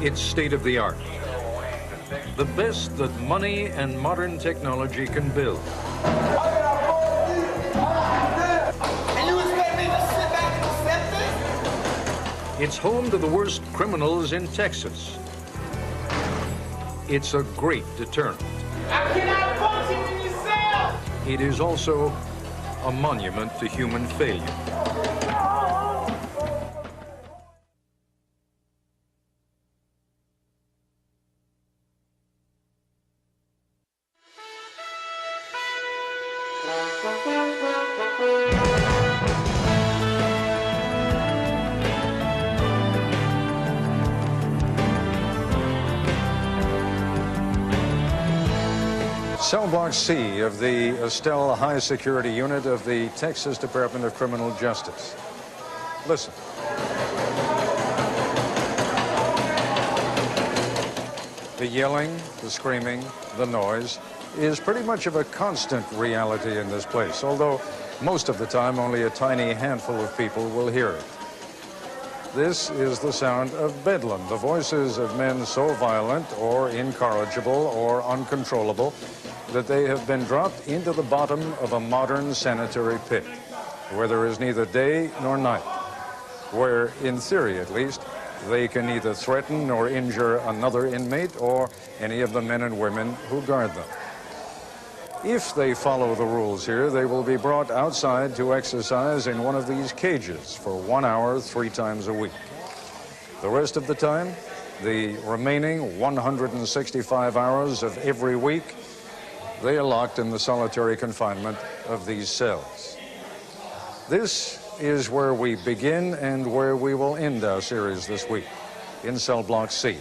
It's state-of-the-art. The best that money and modern technology can build. And you expect me to sit back and accept this? It's home to the worst criminals in Texas. It's a great deterrent. I cannot function in this cell! It is also a monument to human failure. Cell Block C of the Estelle High Security Unit of the Texas Department of Criminal Justice. Listen. The yelling, the screaming, the noise is pretty much of a constant reality in this place, although most of the time only a tiny handful of people will hear it. This is the sound of bedlam, the voices of men so violent or incorrigible or uncontrollable that they have been dropped into the bottom of a modern sanitary pit, where there is neither day nor night, where, in theory at least, they can neither threaten nor injure another inmate or any of the men and women who guard them. If they follow the rules here, they will be brought outside to exercise in one of these cages for 1 hour, 3 times a week. The rest of the time, the remaining 165 hours of every week, they are locked in the solitary confinement of these cells. This is where we begin and where we will end our series this week, in Cell Block C.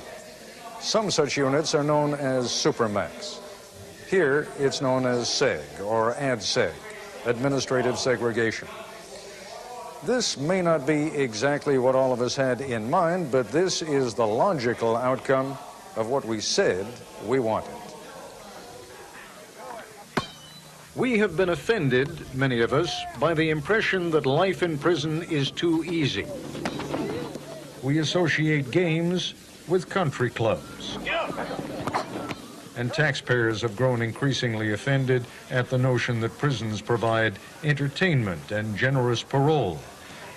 Some such units are known as Supermax. Here, it's known as SEG, or ADSEG, Administrative Segregation. This may not be exactly what all of us had in mind, but this is the logical outcome of what we said we wanted. We have been offended, many of us, by the impression that life in prison is too easy. We associate games with country clubs. And taxpayers have grown increasingly offended at the notion that prisons provide entertainment and generous parole,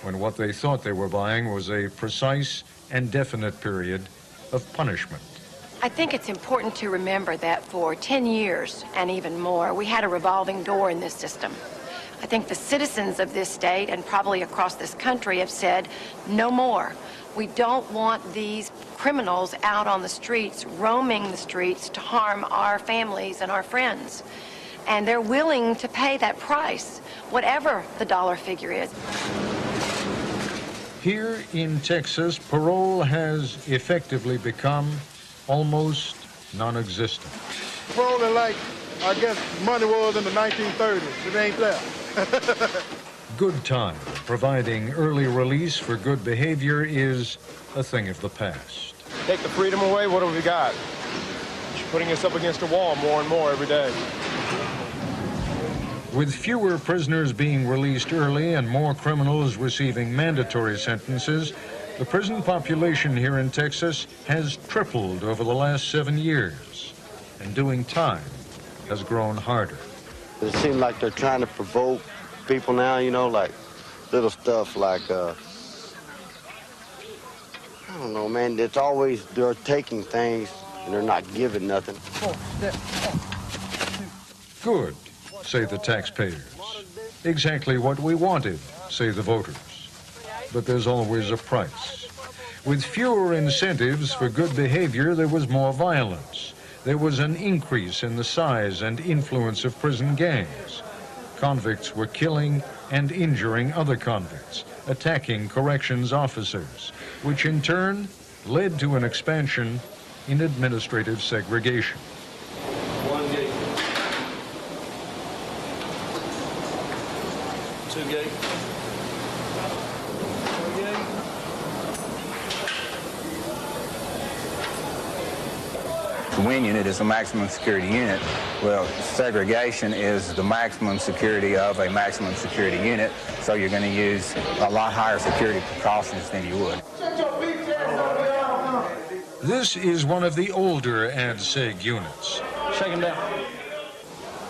when what they thought they were buying was a precise and definite period of punishment. I think it's important to remember that for 10 years and even more, we had a revolving door in this system. I think the citizens of this state and probably across this country have said, no more. We don't want these criminals out on the streets, roaming the streets to harm our families and our friends. And they're willing to pay that price, whatever the dollar figure is. Here in Texas, parole has effectively become almost non-existent. Parole is like, I guess, money was in the 1930s. It ain't left. Good time, providing early release for good behavior, is a thing of the past. Take the freedom away, what have we got? You're putting us up against the wall more and more every day. With fewer prisoners being released early and more criminals receiving mandatory sentences, the prison population here in Texas has tripled over the last 7 years, and doing time has grown harder. It seems like they're trying to provoke people now, you know, like little stuff like, I don't know, man, it's always they're taking things and they're not giving nothing. Good, say the taxpayers. Exactly what we wanted, say the voters. But there's always a price. With fewer incentives for good behavior, there was more violence. There was an increase in the size and influence of prison gangs. Convicts were killing and injuring other convicts, attacking corrections officers, which in turn led to an expansion in administrative segregation. One gate. 2 gate. 1 gate. The WIN unit is a maximum security unit. Well, segregation is the maximum security of a maximum security unit, so you're going to use a lot higher security precautions than you would. This is one of the older ADSEG units. Shake him down.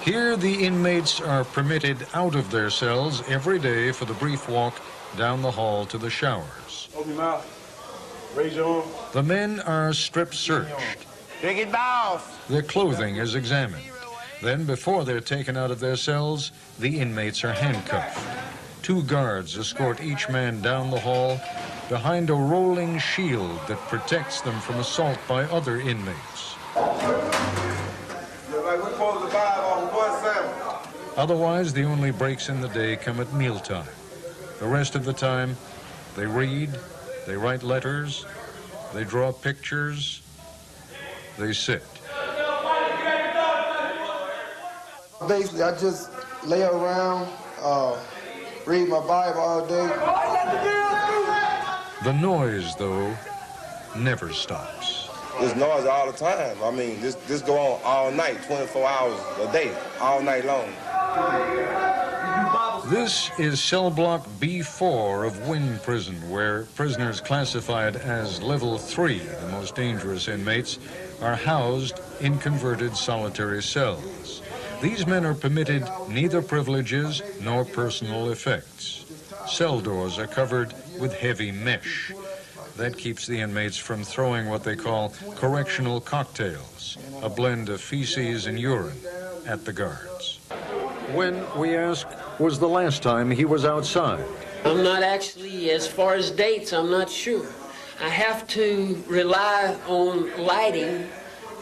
Here, the inmates are permitted out of their cells every day for the brief walk down the hall to the showers. Open your mouth. Raise your arm. The men are strip searched. Take it off. Their clothing is examined. Then, before they're taken out of their cells, the inmates are handcuffed. 2 guards escort each man down the hall behind a rolling shield that protects them from assault by other inmates. Otherwise, the only breaks in the day come at mealtime. The rest of the time, they read, they write letters, they draw pictures, they sit. Basically, I just lay around, read my Bible all day. The noise, though, never stops. There's noise all the time. I mean, this go on all night, 24 hours a day, all night long. This is cell block B4 of Wynn Prison, where prisoners classified as level 3, the most dangerous inmates, are housed in converted solitary cells. These men are permitted neither privileges nor personal effects. Cell doors are covered with heavy mesh. That keeps the inmates from throwing what they call correctional cocktails, a blend of feces and urine, at the guards. When, we ask, was the last time he was outside? I'm not actually, as far as dates, I'm not sure. I have to rely on lighting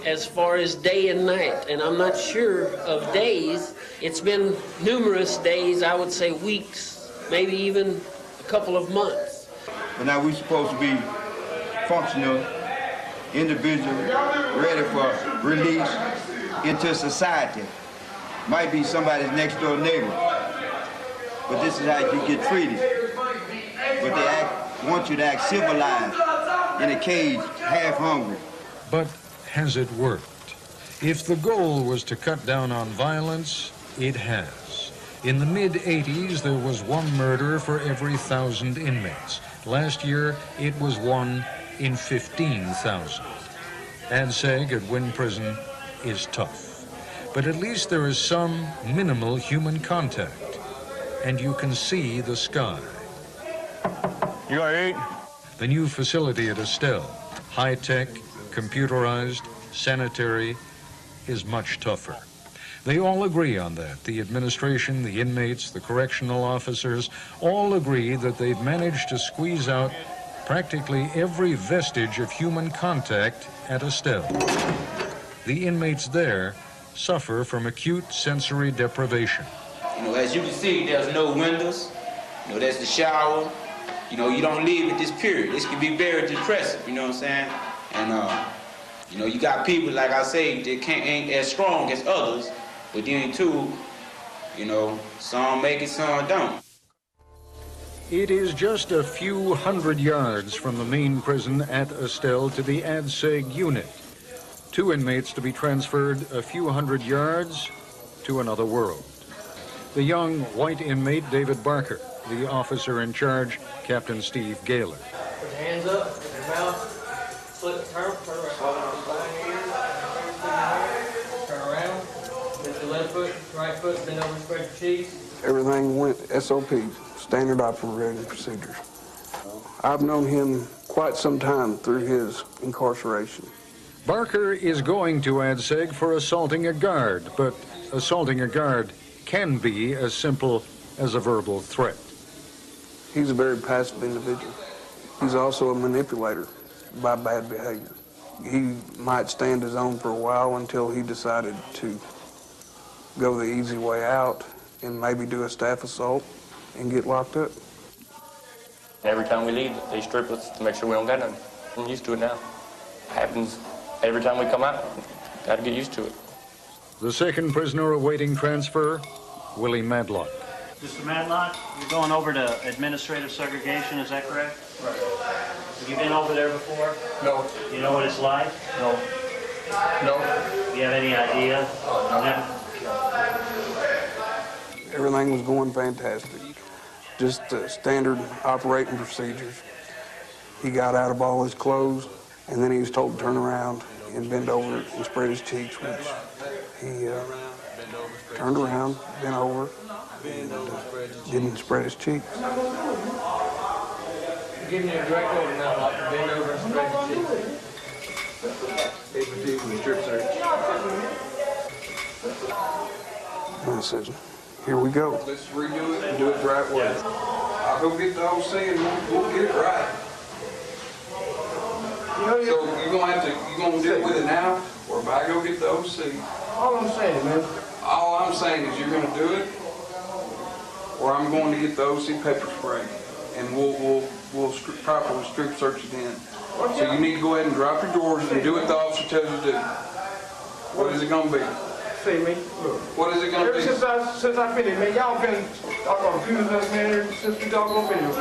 as far as day and night, and I'm not sure of days. It's been numerous days, I would say weeks, maybe even a couple of months. But now we're supposed to be functional, individual, ready for release into society. Might be somebody's next door neighbor, but this is how you get treated. But they want you to act civilized in a cage, half hungry. But has it worked? If the goal was to cut down on violence, it has. In the mid-'80s, there was 1 murder for every 1,000 inmates. Last year, it was 1 in 15,000. ADSEG at Wynn Prison is tough. But at least there is some minimal human contact, and you can see the sky. You all right? The new facility at Estelle, high-tech, computerized, sanitary, is much tougher. They all agree on that. The administration, the inmates, the correctional officers, all agree that they've managed to squeeze out practically every vestige of human contact at Estelle. The inmates there suffer from acute sensory deprivation. You know, as you can see, there's no windows. You know, there's the shower. You know, you don't live at this period. This can be very depressive, you know what I'm saying? And, you know, you got people, like I say, that ain't as strong as others, but then too, you know, some make it, some don't. It is just a few hundred yards from the main prison at Estelle to the ADSEG unit. 2 inmates to be transferred a few hundred yards to another world. The young white inmate, David Barker, the officer in charge, Captain Steve Gaylor. Put your hands up, put your mouth, flip, turn around, lift your left foot, right foot, bend over, spread your cheeks. Everything went SOP, standard operating procedures. I've known him quite some time through his incarceration. Barker is going to ADSEG for assaulting a guard, but assaulting a guard can be as simple as a verbal threat. He's a very passive individual. He's also a manipulator by bad behavior. He might stand his own for a while until he decided to go the easy way out and maybe do a staff assault and get locked up. Every time we leave, they strip us to make sure we don't got nothing. I'm used to it now. Happens every time we come out. Got to get used to it. The second prisoner awaiting transfer, Willie Madlock. Mr. Madlock, you're going over to administrative segregation, is that correct? Right. Have you been over there before? No. You know what it's like? No. No. Do you have any idea? No. Everything was going fantastic. Just standard operating procedures. He got out of all his clothes, And then he was told to turn around and bend over and spread his cheeks, which he turned around, bent over, and didn't spread his cheeks. Give me a direct order now, like to bend over and spread your cheeks. He was strip search. And I said, here we go. Let's redo it and do it the right way. I'll go get the OC and we'll get it right. So you're gonna deal with it now, or if I go get the OC? All I'm saying, man. All I'm saying is you're gonna do it, or I'm going to get the OC pepper spray, and we'll properly strip search it in. So you need to go ahead and drop your drawers and do what the officer tells you to do. What is it gonna be? See me, look. What is it gonna be? Since I've been here, man, y'all been abusing us, man, since we doggone been here.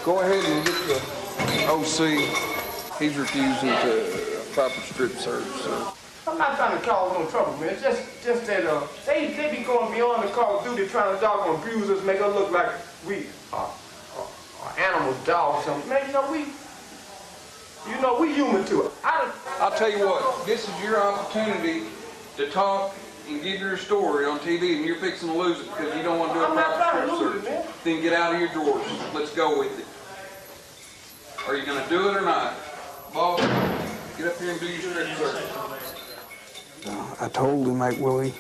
Go ahead and get the OC. He's refusing to proper strip search, so. I'm not trying to cause no trouble, man. It's just that they be going beyond the call of duty, trying to doggone abuse us, make us look like we animals, dogs, something. Man, we human too. I'll tell you what, this is your opportunity to talk and give your story on TV, and you're fixing to lose it because you don't want to do a proper strip search. Then get out of your drawers. Let's go with it. Are you going to do it or not? Boss, get up here and do your strip search. I told him, Mike Willie,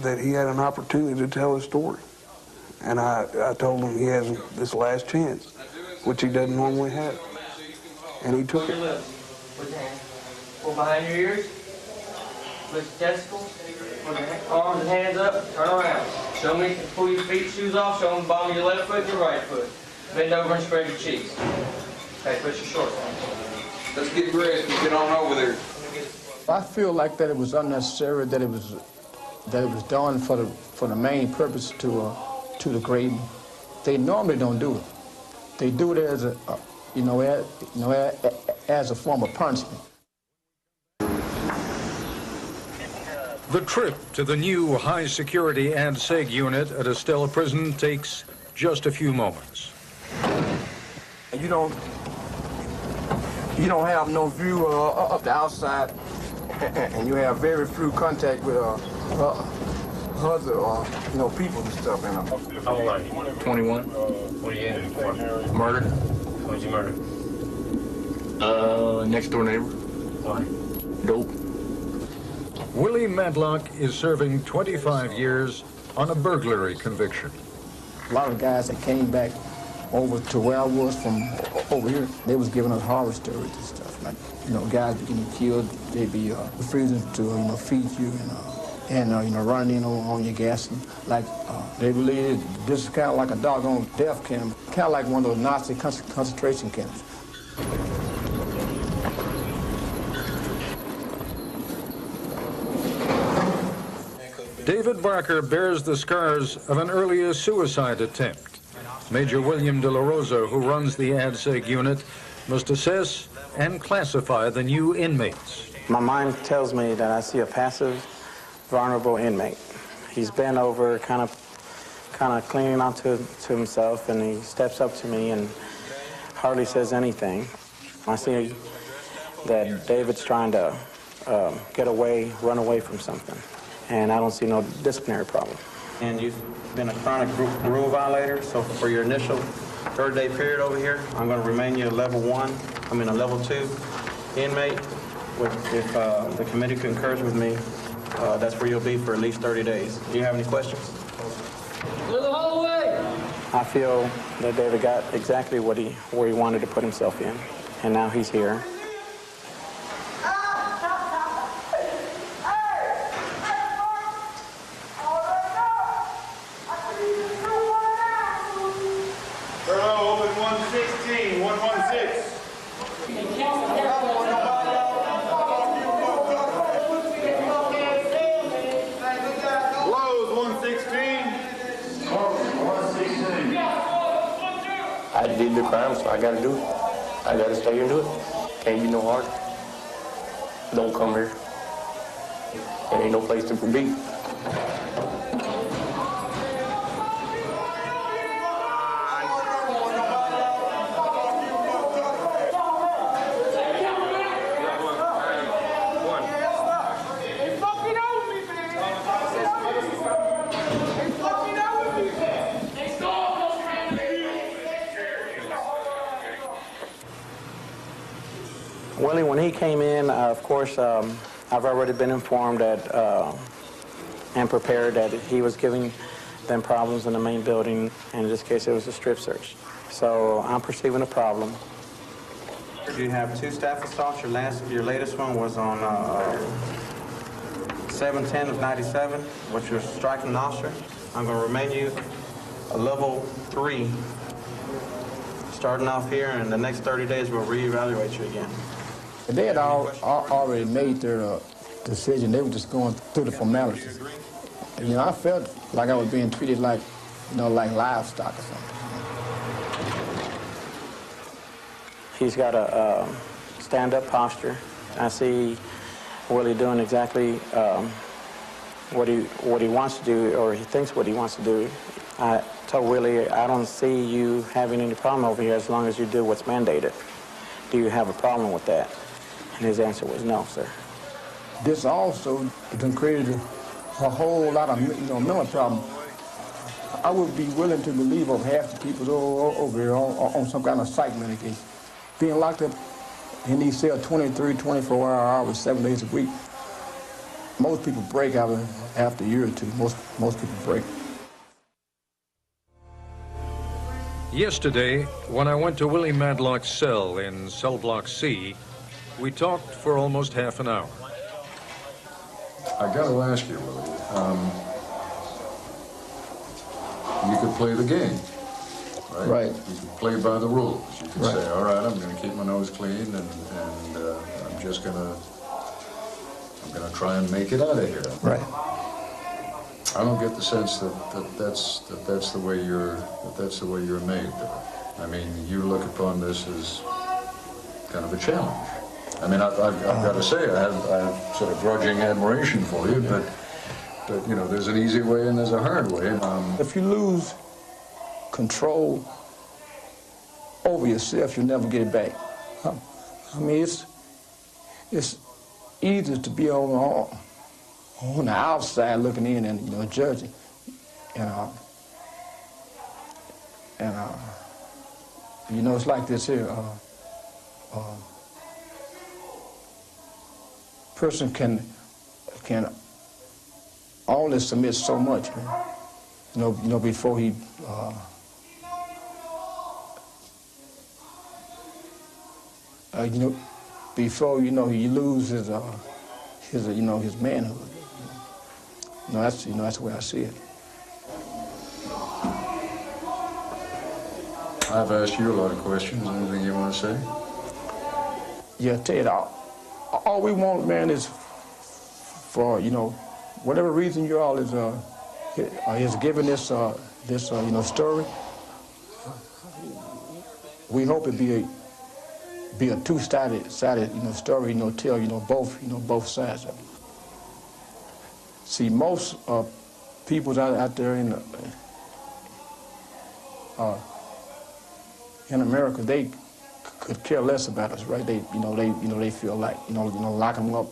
that he had an opportunity to tell his story. And I told him he has this last chance, which he doesn't normally have. And he took it. Put your hands. Pull behind your ears. Lift your testicles. Put your arms and hands up. Turn around. Show me, pull your feet, shoes off. Show them the bottom of your left foot and your right foot. Bend over and spread your cheeks. Okay, put your shorts on. Let's get dressed and get on over there. I feel like that it was unnecessary, that it was done for the main purpose to degrade. They normally don't do it. They do it as as a form of punishment. The trip to the new high-security ad-seg unit at Estella Prison takes just a few moments. You don't have no view of the outside, and you have very few contact with other people and stuff. How old are you? 21. What are you in for? Murder. What did you murder? Next door neighbor. Why? Dope. Willie Madlock is serving 25 years on a burglary conviction. A lot of guys that came back over to where I was from over here, they was giving us horror stories and stuff. Like, guys getting killed, they'd be refusing to feed you and running in on your gas. And, like, they believe this is kind of like a doggone death camp, kind of like one of those Nazi concentration camps. David Barker bears the scars of an earlier suicide attempt. Major William De La Rosa, who runs the ADSEG unit, must assess and classify the new inmates. My mind tells me that I see a passive, vulnerable inmate. He's bent over, kind of clinging on to himself, and he steps up to me and hardly says anything. I see that David's trying to get away, run away from something, and I don't see no disciplinary problem. And you've been a chronic rule violator, so for your initial third-day period over here, I'm going to remain you a level 2 inmate. If the committee concurs with me, that's where you'll be for at least 30 days. Do you have any questions? Clear the hallway! I feel that David got exactly where he wanted to put himself in, and now he's here. Open 116, 116. Close 116. 116. I did the crime, so I gotta do it. I gotta stay here and do it. Can't be no harder. Don't come here. There ain't no place to be. Willie, when he came in, of course, I've already been informed that and prepared that he was giving them problems in the main building, and in this case, it was a strip search. So I'm perceiving a problem. You have 2 staff assaults. Your latest one was on 7/10 of '97, which was striking an officer. I'm going to remain you a level 3, starting off here, and the next 30 days we'll reevaluate you again. They had already made their decision. They were just going through the formalities. And, you know, I felt like I was being treated like, you know, like livestock or something. He's got a stand-up posture. I see Willie doing exactly what he wants to do, or he thinks what he wants to do. I told Willie, I don't see you having any problem over here as long as you do what's mandated. Do you have a problem with that? And his answer was no, sir. This also done created a whole lot of, you know, mental problems. I would be willing to believe of half the people over here on some kind of psych medication. Being locked up in these cells 23, 24 hours, 7 days a week. Most people break after a year or two. Most people break. Yesterday, when I went to Willie Madlock's cell in cell block C, we talked for almost half an hour. I got to ask you, Willie, you could play the game, right? Right. You could play by the rules. You could Right. say, all right, I'm going to keep my nose clean, and I'm just going to try and make it out of here. Right. I don't get the sense that's the way you're made. I mean, you look upon this as kind of a challenge. I mean, I've got to say, I have sort of grudging admiration for you, but you know, there's an easy way and there's a hard way. If you lose control over yourself, you'll never get it back. I mean, it's easy to be on the outside looking in and, you know, judging. And you know, it's like this here. Person can only submit so much, man. You know, before he you know, before, you know, he loses his manhood. You know, that's the way I see it. I've asked you a lot of questions. Anything you want to say? Yeah, Ted, all we want, man, is for, you know, whatever reason you all is giving this you know, story. We hope it be a two-sided you know, story, you know, tell, you know, both sides of it. See, most people out there in America, they could care less about us, right? They feel like, you know, lock them up,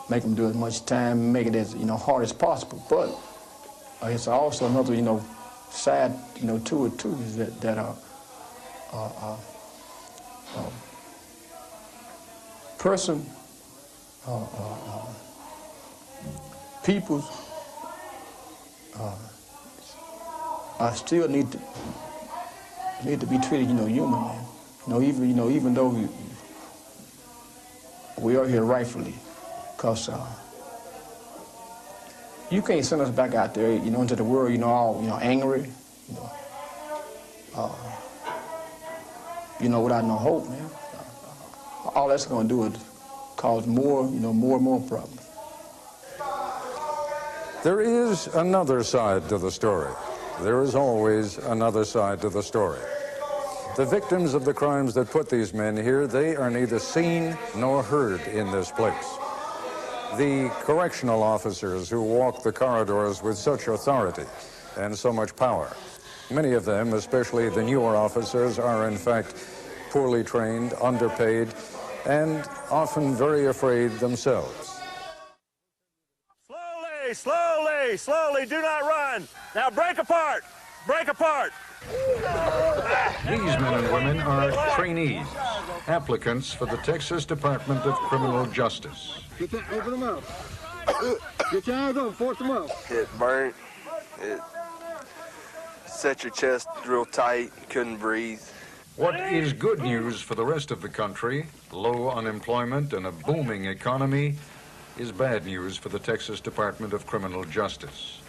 make them do as much time, make it as, you know, hard as possible. But it's also another, you know, side, you know, to it too, is that person, people still need to be treated, you know, human, man. You know, even though we are here rightfully, because you can't send us back out there, you know, into the world, you know, all, you know, angry, you know, without no hope, man. All that's going to do is cause more, you know, more and more problems. There is another side to the story. There is always another side to the story. The victims of the crimes that put these men here, they are neither seen nor heard in this place. The correctional officers who walk the corridors with such authority and so much power, many of them, especially the newer officers, are in fact poorly trained, underpaid, and often very afraid themselves. Slowly, slowly, slowly, do not run. Now break apart, break apart. These men and women are trainees. applicants for the Texas Department of Criminal Justice. Get that, open them up. Get your eyes open, force them up. It burnt. It set your chest real tight, couldn't breathe. What is good news for the rest of the country, low unemployment and a booming economy, is bad news for the Texas Department of Criminal Justice.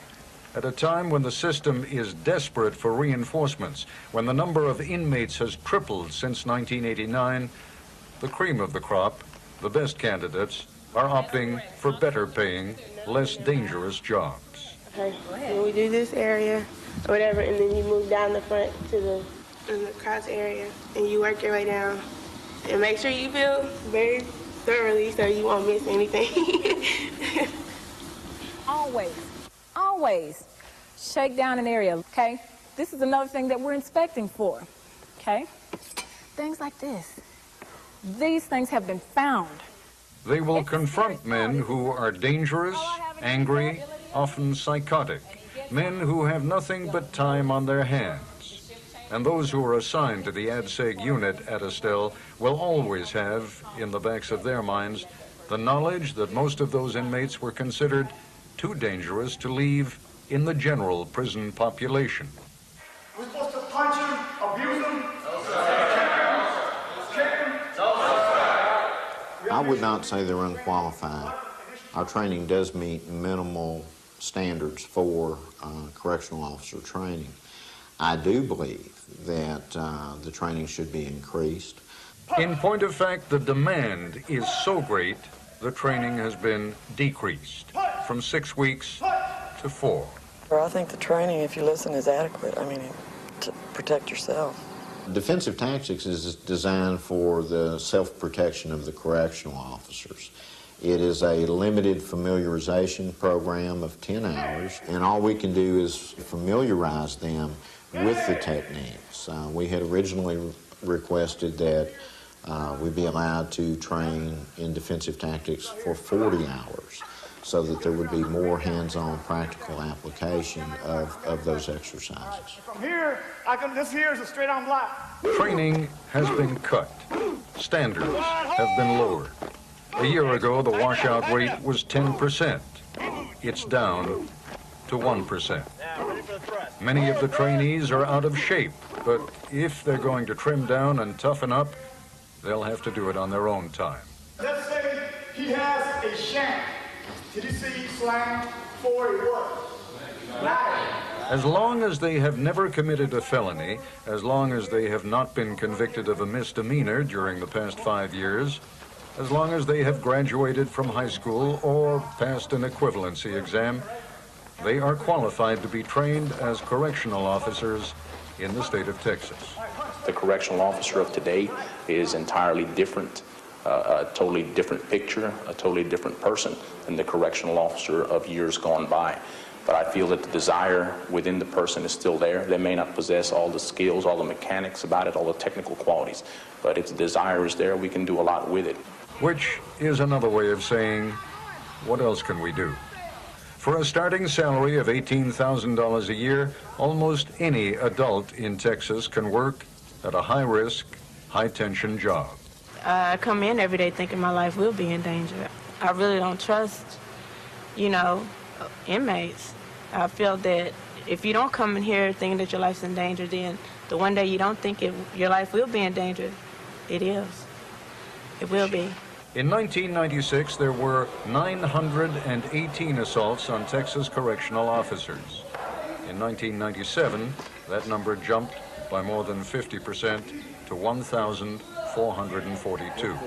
At a time when the system is desperate for reinforcements, when the number of inmates has tripled since 1989, the cream of the crop, the best candidates, are opting for better paying, less dangerous jobs. Okay, when we do this area or whatever, and then you move down the front to the cross area, and you work your way down. And make sure you feel very thoroughly so you won't miss anything. Always shake down an area, okay? This is another thing that we're inspecting for, okay? Things like this. These things have been found. They will confront men who are dangerous, angry, often psychotic, men who have nothing but time on their hands. And those who are assigned to the ADSEG unit at Estelle will always have, in the backs of their minds, the knowledge that most of those inmates were considered too dangerous to leave in the general prison population. We're supposed to punch him, abuse him? I would not say they're unqualified. Our training does meet minimal standards for correctional officer training. I do believe that the training should be increased. In point of fact, the demand is so great, the training has been decreased from 6 weeks to 4. I think the training, if you listen, is adequate. I mean, to protect yourself. Defensive tactics is designed for the self-protection of the correctional officers. It is a limited familiarization program of 10 hours, and all we can do is familiarize them with the techniques. We had originally requested that we be allowed to train in defensive tactics for 40 hours so that there would be more hands-on practical application of those exercises. From here, this here is a straight-on block. Training has been cut. Standards have been lowered. A year ago, the washout rate was 10%. It's down to 1%. Many of the trainees are out of shape, but if they're going to trim down and toughen up, they'll have to do it on their own time. Let's say he has a shank. Did you see he slammed forward what? As long as they have never committed a felony, as long as they have not been convicted of a misdemeanor during the past 5 years, as long as they have graduated from high school or passed an equivalency exam, they are qualified to be trained as correctional officers in the state of Texas. The correctional officer of today is entirely different, a totally different picture, a totally different person than the correctional officer of years gone by. But I feel that the desire within the person is still there. They may not possess all the skills, all the mechanics about it, all the technical qualities, but if the desire is there, we can do a lot with it. Which is another way of saying, what else can we do? For a starting salary of $18,000 a year, almost any adult in Texas can work at a high-risk, high-tension job. I come in every day thinking my life will be in danger. I really don't trust, inmates. I feel that if you don't come in here thinking that your life's in danger, then the one day you don't think your life will be in danger, it is. It will be. In 1996, there were 918 assaults on Texas correctional officers. In 1997, that number jumped by more than 50% to 1,442.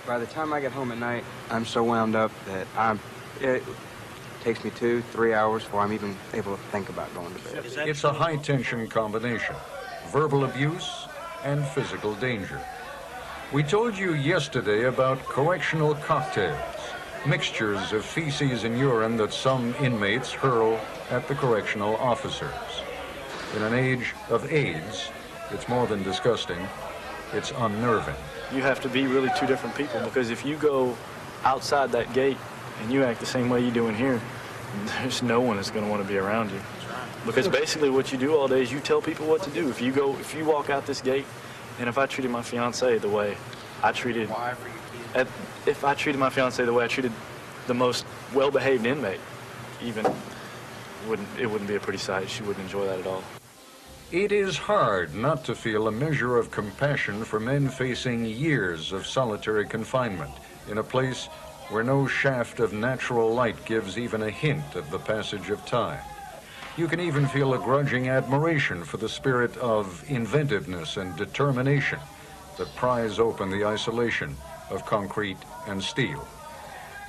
By the time I get home at night, I'm so wound up that it takes me 2-3 hours before I'm even able to think about going to bed. It's a high-tension combination, verbal abuse and physical danger. We told you yesterday about correctional cocktails, mixtures of feces and urine that some inmates hurl at the correctional officers. In an age of AIDS, it's more than disgusting, it's unnerving. You have to be really two different people, because if you go outside that gate and you act the same way you do in here, there's no one that's going to want to be around you. Because basically what you do all day is you tell people what to do. If you walk out this gate, and if I treated my fiance the way I treated, if I treated my fiancée the way I treated the most well-behaved inmate, even, it wouldn't be a pretty sight. She wouldn't enjoy that at all. It is hard not to feel a measure of compassion for men facing years of solitary confinement in a place where no shaft of natural light gives even a hint of the passage of time. You can even feel a grudging admiration for the spirit of inventiveness and determination that pries open the isolation of concrete and steel.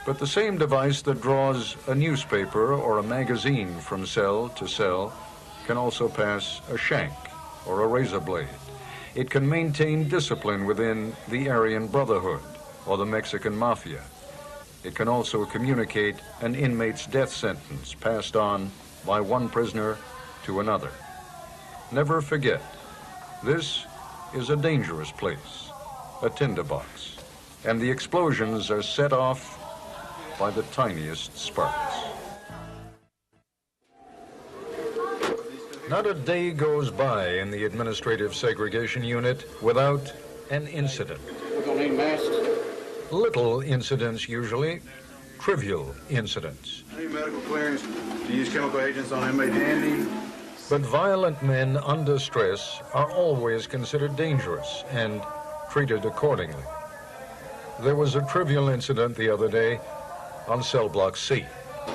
But the same device that draws a newspaper or a magazine from cell to cell can also pass a shank or a razor blade. It can maintain discipline within the Aryan Brotherhood or the Mexican Mafia. It can also communicate an inmate's death sentence passed on by one prisoner to another. Never forget, this is a dangerous place, a tinderbox, and the explosions are set off by the tiniest sparks. Not a day goes by in the administrative segregation unit without an incident. We're going to need masks. Little incidents usually, trivial incidents. Any medical clearance to use chemical agents on inmate handy? But violent men under stress are always considered dangerous and treated accordingly. There was a trivial incident the other day on cell block C.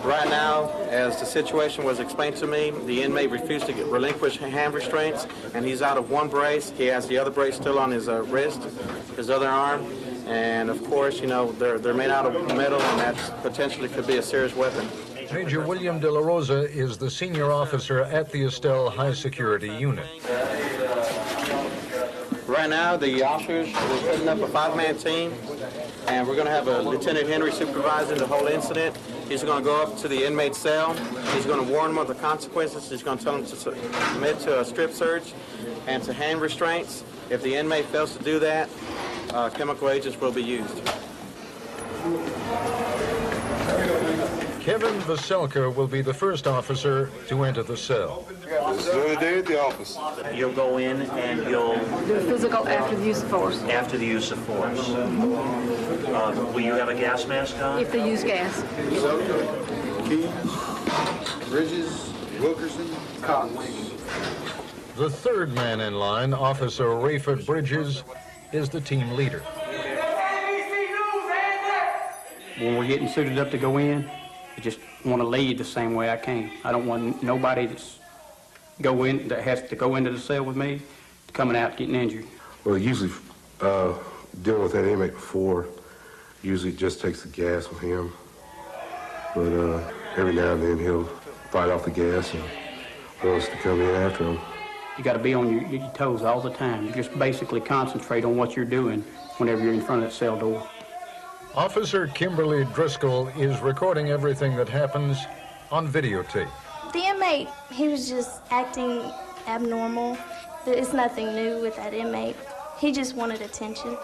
Right now, as the situation was explained to me, the inmate refused to relinquish hand restraints, and he's out of one brace. He has the other brace still on his wrist, his other arm, and of course, you know, they're made out of metal, and that potentially could be a serious weapon. Major William De La Rosa is the senior officer at the Estelle High Security Unit. Right now, the officers are setting up a 5-man team, and we're going to have a Lieutenant Henry supervising the whole incident. He's going to go up to the inmate's cell. He's going to warn them of the consequences. He's going to tell them to submit to a strip search and to hand restraints. If the inmate fails to do that, chemical agents will be used. Kevin Veselka will be the first officer to enter the cell. This is the only day at the office. You'll go in and you'll... Do physical after the use of force. After the use of force. Will you have a gas mask on? If they use gas. Keys, Bridges, Wilkerson, Cox. The third man in line, Officer Rayford Bridges, is the team leader. When we're getting suited up to go in, I just want to lead the same way I came. I don't want nobody that has to go into the cell with me coming out getting injured. Well, usually dealing with that inmate before usually just takes the gas with him. But every now and then he'll fight off the gas and want us to come in after him. You got to be on your toes all the time. You just basically concentrate on what you're doing whenever you're in front of that cell door. Officer Kimberly Driscoll is recording everything that happens on videotape. The inmate, he was just acting abnormal. It's nothing new with that inmate. He just wanted attention.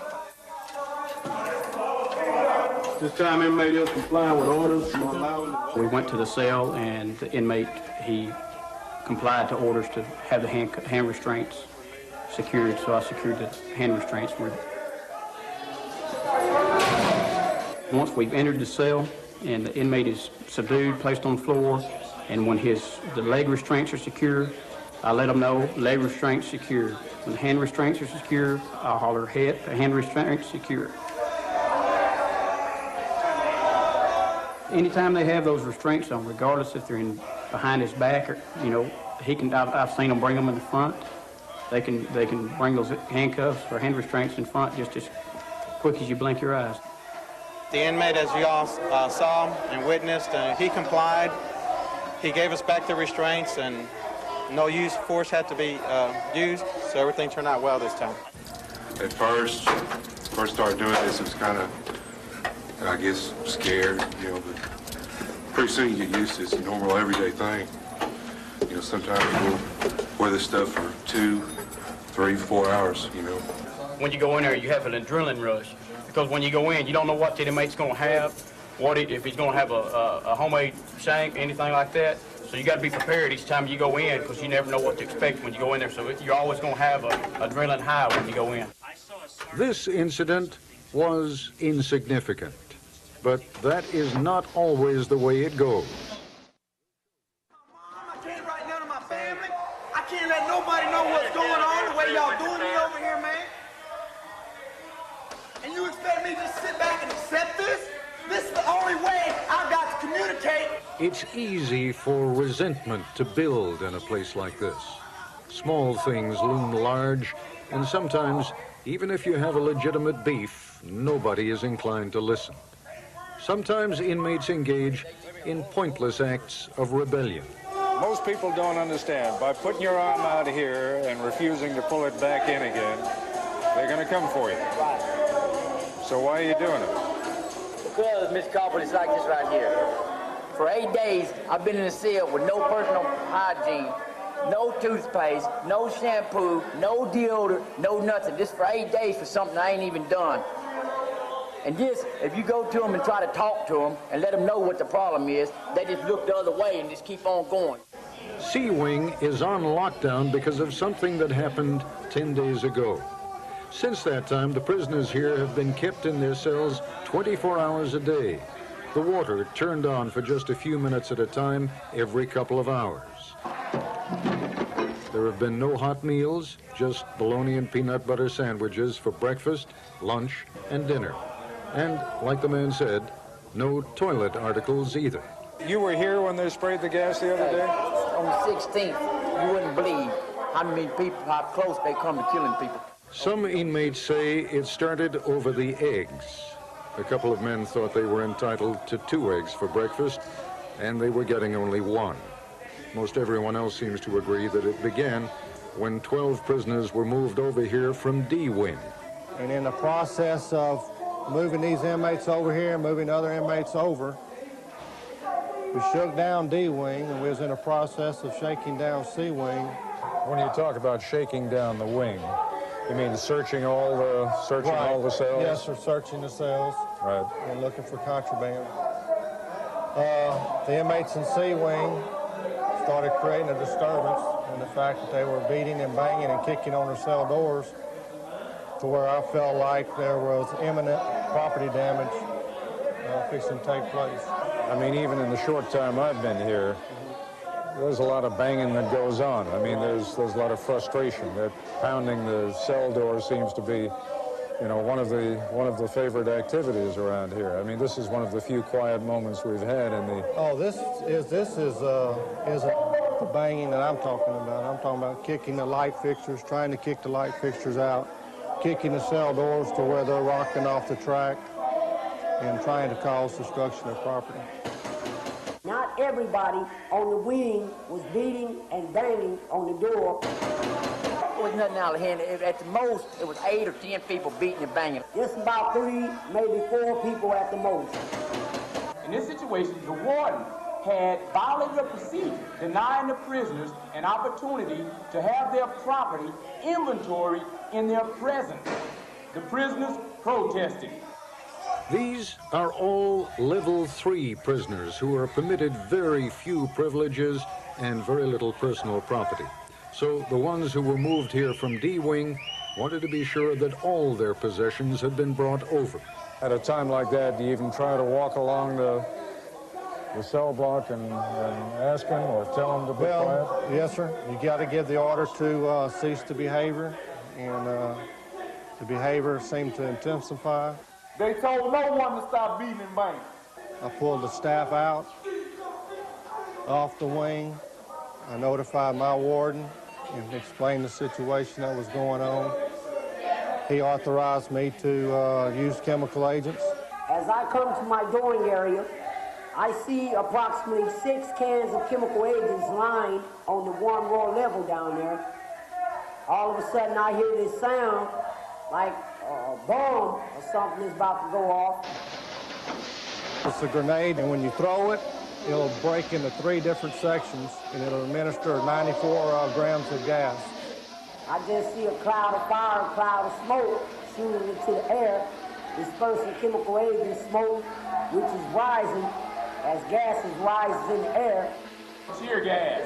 This time inmate is complying with orders. We went to the cell, and the inmate, he complied to orders to have the hand restraints secured, so I secured the hand restraints. Once we've entered the cell and the inmate is subdued, placed on the floor, and when the leg restraints are secure, I let them know leg restraints secure. When the hand restraints are secure, I'll holler hand restraints secure. Anytime they have those restraints on, regardless if they're behind his back or, you know, I've seen them bring them in the front. They can bring those handcuffs or hand restraints in front just as quick as you blink your eyes. The inmate, as you all saw and witnessed, he complied. He gave us back the restraints, and no use of force had to be used, so everything turned out well this time. At first started doing this, it was kind of, I guess, scared, you know, but pretty soon you get used to it. It's a normal, everyday thing. You know, sometimes we'll wear this stuff for 2, 3, 4 hours, you know. When you go in there, you have an adrenaline rush. Because when you go in, you don't know what the inmate's going to have, if he's going to have a homemade shank, anything like that. So you got to be prepared each time you go in, because you never know what to expect when you go in there. So you're always going to have an adrenaline high when you go in. I saw a This incident was insignificant, but that is not always the way it goes. I can't write none of my family. I can't let nobody know what's going on the way y'all doing it over here, man. And you expect me to just sit back and accept this? This is the only way I've got to communicate. It's easy for resentment to build in a place like this. Small things loom large, and sometimes, even if you have a legitimate beef, nobody is inclined to listen. Sometimes inmates engage in pointless acts of rebellion. Most people don't understand. By putting your arm out here and refusing to pull it back in again, they're going to come for you. So why are you doing it? Because, Mr. Copeland, it's like this right here. For 8 days, I've been in a cell with no personal hygiene, no toothpaste, no shampoo, no deodorant, no nothing. Just for 8 days for something I ain't even done. And just, if you go to them and try to talk to them and let them know what the problem is, they just look the other way and just keep on going. C-Wing is on lockdown because of something that happened 10 days ago. Since that time, the prisoners here have been kept in their cells 24 hours a day. The water turned on for just a few minutes at a time every couple of hours. There have been no hot meals, just bologna and peanut butter sandwiches for breakfast, lunch, and dinner. And, like the man said, no toilet articles either. You were here when they sprayed the gas the other day? On the 16th, you wouldn't believe how many people, how close they come to killing people. Some inmates say it started over the eggs. A couple of men thought they were entitled to 2 eggs for breakfast, and they were getting only 1. Most everyone else seems to agree that it began when 12 prisoners were moved over here from D-Wing. And in the process of moving these inmates over here, moving other inmates over, we shook down D-Wing, and we was in a process of shaking down C-Wing. When you talk about shaking down the wing, you mean searching all the cells? Yes, sir, searching the cells. Right. And looking for contraband. The inmates in C-Wing started creating a disturbance, and the fact that they were beating and banging and kicking on their cell doors to where I felt like there was imminent property damage fixing to take place. I mean, even in the short time I've been here, there's a lot of banging that goes on. I mean, there's a lot of frustration. That pounding the cell door seems to be, you know, one of the favorite activities around here. I mean, this is one of the few quiet moments we've had in the. Oh, this is the banging that I'm talking about. I'm talking about kicking the light fixtures, trying to kick the light fixtures out, kicking the cell doors to where they're rocking off the track, and trying to cause destruction of property. Not everybody on the wing was beating and banging on the door. It was nothing out of hand. At the most, it was 8 or 10 people beating and banging. Just about 3, maybe 4 people at the most. In this situation, the warden had violated a procedure denying the prisoners an opportunity to have their property inventory in their presence. The prisoners protested. These are all level 3 prisoners who are permitted very few privileges and very little personal property. So the ones who were moved here from D-Wing wanted to be sure that all their possessions had been brought over. At a time like that, do you even try to walk along the cell block and ask them or tell them to be quiet? Yes, sir. You got to give the order to cease the behavior, and the behavior seemed to intensify. They told no one to stop beating and banging. I pulled the staff out off the wing. I notified my warden and explained the situation that was going on. He authorized me to use chemical agents. As I come to my drawing area, I see approximately 6 cans of chemical agents lying on the 1 row level down there. All of a sudden, I hear this sound like a bomb or something is about to go off. It's a grenade, and when you throw it, it'll break into 3 different sections, and it'll administer 94 grams of gas. I just see a cloud of fire, a cloud of smoke shooting into the air, dispersing chemical agent smoke, which is rising as gases rises in the air. Tear gas.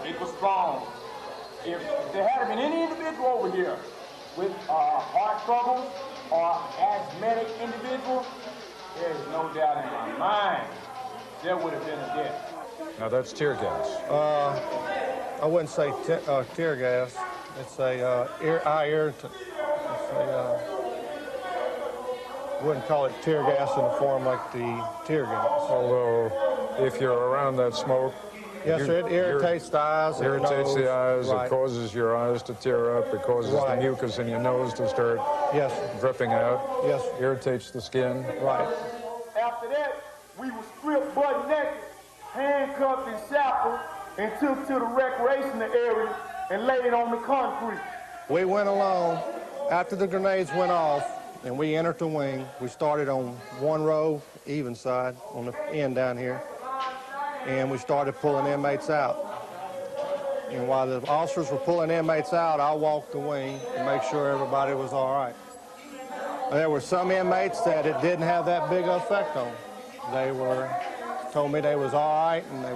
It was strong. If there had been any individual over here with heart troubles or asthmatic individuals, there is no doubt in my mind there would have been a death. Now that's tear gas. I wouldn't say tear gas. It's a eye irritant. Wouldn't call it tear gas in the form like the tear gas. Although, if you're around that smoke, yes, sir, it irritates the eyes. And irritates the eyes. Right. It causes your eyes to tear up. It causes the mucus in your nose to start dripping out. Yes. Irritates the skin. Right. After that, we were stripped butt naked, handcuffed and shackled, and took to the recreational area and laid on the concrete. We went along after the grenades went off, and we entered the wing. We started on one row, even side, on the end down here, and we started pulling inmates out. And while the officers were pulling inmates out, I walked the wing to make sure everybody was all right. There were some inmates that it didn't have that big of effect on. They told me they was all right and they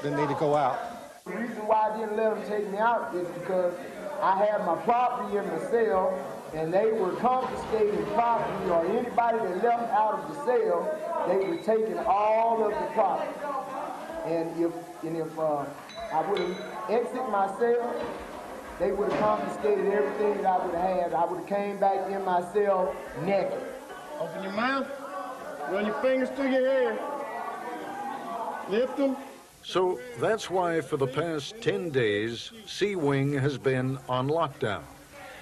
didn't need to go out. The reason why I didn't let them take me out is because I had my property in the cell, and they were confiscating property, or anybody that left out of the cell, they were taking all of the property. And if I would have exited my cell, they would have confiscated everything that I would have had. I would have came back in my cell naked. Open your mouth, run your fingers through your hair, lift them. So that's why for the past 10 days, C Wing has been on lockdown.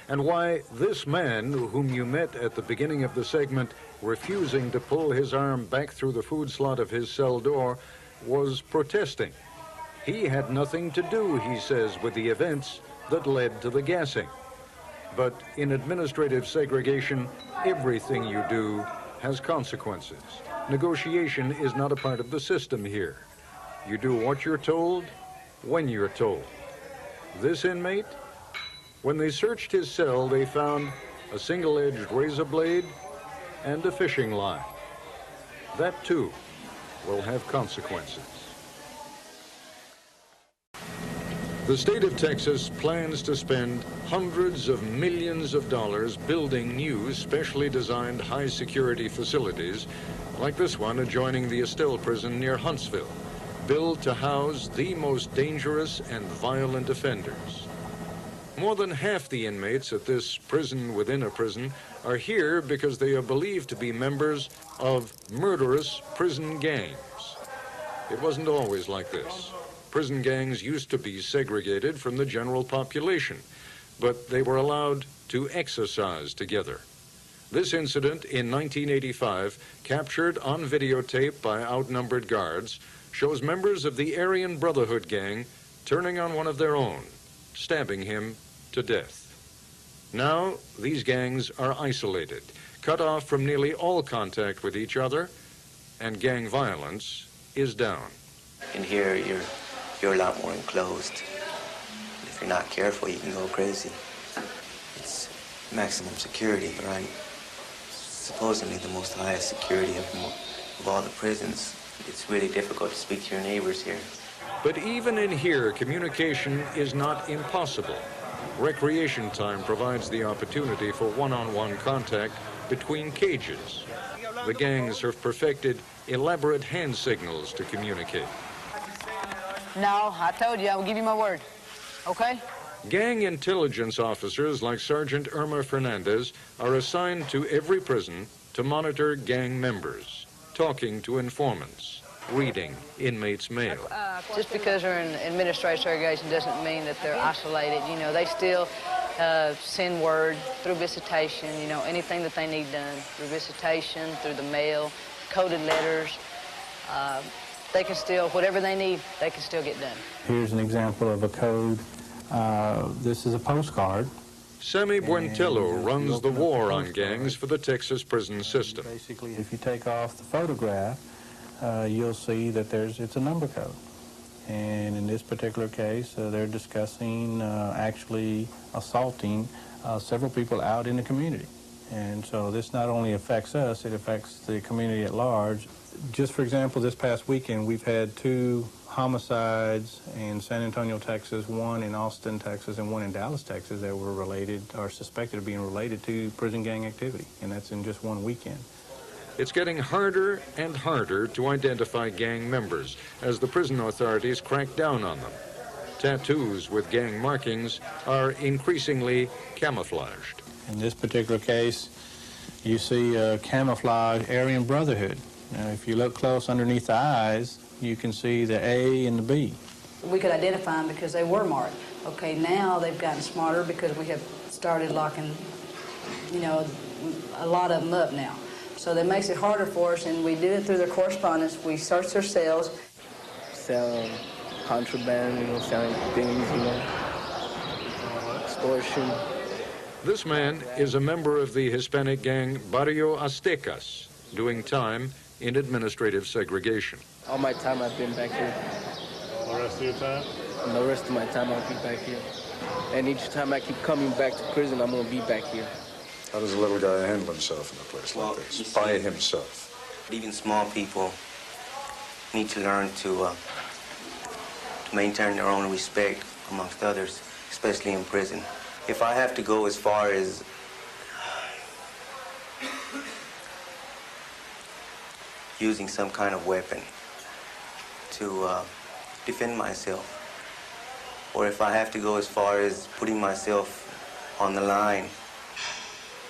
And why this man, whom you met at the beginning of the segment, refusing to pull his arm back through the food slot of his cell door, was protesting. He had nothing to do, he says, with the events that led to the gassing. But in administrative segregation, everything you do has consequences. Negotiation is not a part of the system here. You do what you're told, when you're told. This inmate, when they searched his cell, they found a single-edged razor blade and a fishing line. That, too, will have consequences. The state of Texas plans to spend hundreds of millions of dollars building new, specially designed high-security facilities, like this one adjoining the Estelle prison near Huntsville, built to house the most dangerous and violent offenders. More than half the inmates at this prison within a prison are here because they are believed to be members of murderous prison gangs. It wasn't always like this. Prison gangs used to be segregated from the general population, but they were allowed to exercise together. This incident in 1985, captured on videotape by outnumbered guards, shows members of the Aryan Brotherhood gang turning on one of their own, stabbing him to death. Now, these gangs are isolated, cut off from nearly all contact with each other, and gang violence is down. In here, you're a lot more enclosed. If you're not careful, you can go crazy. It's maximum security, right? Supposedly the most highest security of all the prisons. It's really difficult to speak to your neighbors here. But even in here, communication is not impossible. Recreation time provides the opportunity for one-on-one contact between cages. The gangs have perfected elaborate hand signals to communicate. No, I told you, I will give you my word. Okay? Gang intelligence officers like Sergeant Irma Fernandez are assigned to every prison to monitor gang members, talking to informants, reading inmates' mail. Just because they're in administrative segregation doesn't mean that they're isolated. You know, they still send word through visitation, you know, anything that they need done through visitation, through the mail, coded letters. They can still, whatever they need, they can still get done. Here's an example of a code. This is a postcard. Sammy Buentello runs the war on gangs for the Texas prison system. Basically, if you take off the photograph, you'll see that it's a number code. And in this particular case, they're discussing actually assaulting several people out in the community. And so this not only affects us, it affects the community at large. Just for example, this past weekend, we've had 2 homicides in San Antonio, Texas, 1 in Austin, Texas, and 1 in Dallas, Texas, that were related or suspected of being related to prison gang activity, and that's in just 1 weekend. It's getting harder and harder to identify gang members as the prison authorities crack down on them. Tattoos with gang markings are increasingly camouflaged. In this particular case, you see camouflage Aryan Brotherhood. Now, if you look close underneath the eyes, you can see the A and the B. We could identify them because they were marked. Okay, now they've gotten smarter because we have started locking, a lot of them up now. So that makes it harder for us, and we do it through their correspondence. We search their cells. Sell contraband, selling things, extortion. This man is a member of the Hispanic gang Barrio Aztecas, doing time in administrative segregation. All my time I've been back here. The rest of your time? And the rest of my time I'll be back here. And each time I keep coming back to prison, I'm going to be back here. How does a little guy handle himself in a place like this? By himself. Even small people need to learn to maintain their own respect amongst others, especially in prison. If I have to go as far as using some kind of weapon to defend myself, or if I have to go as far as putting myself on the line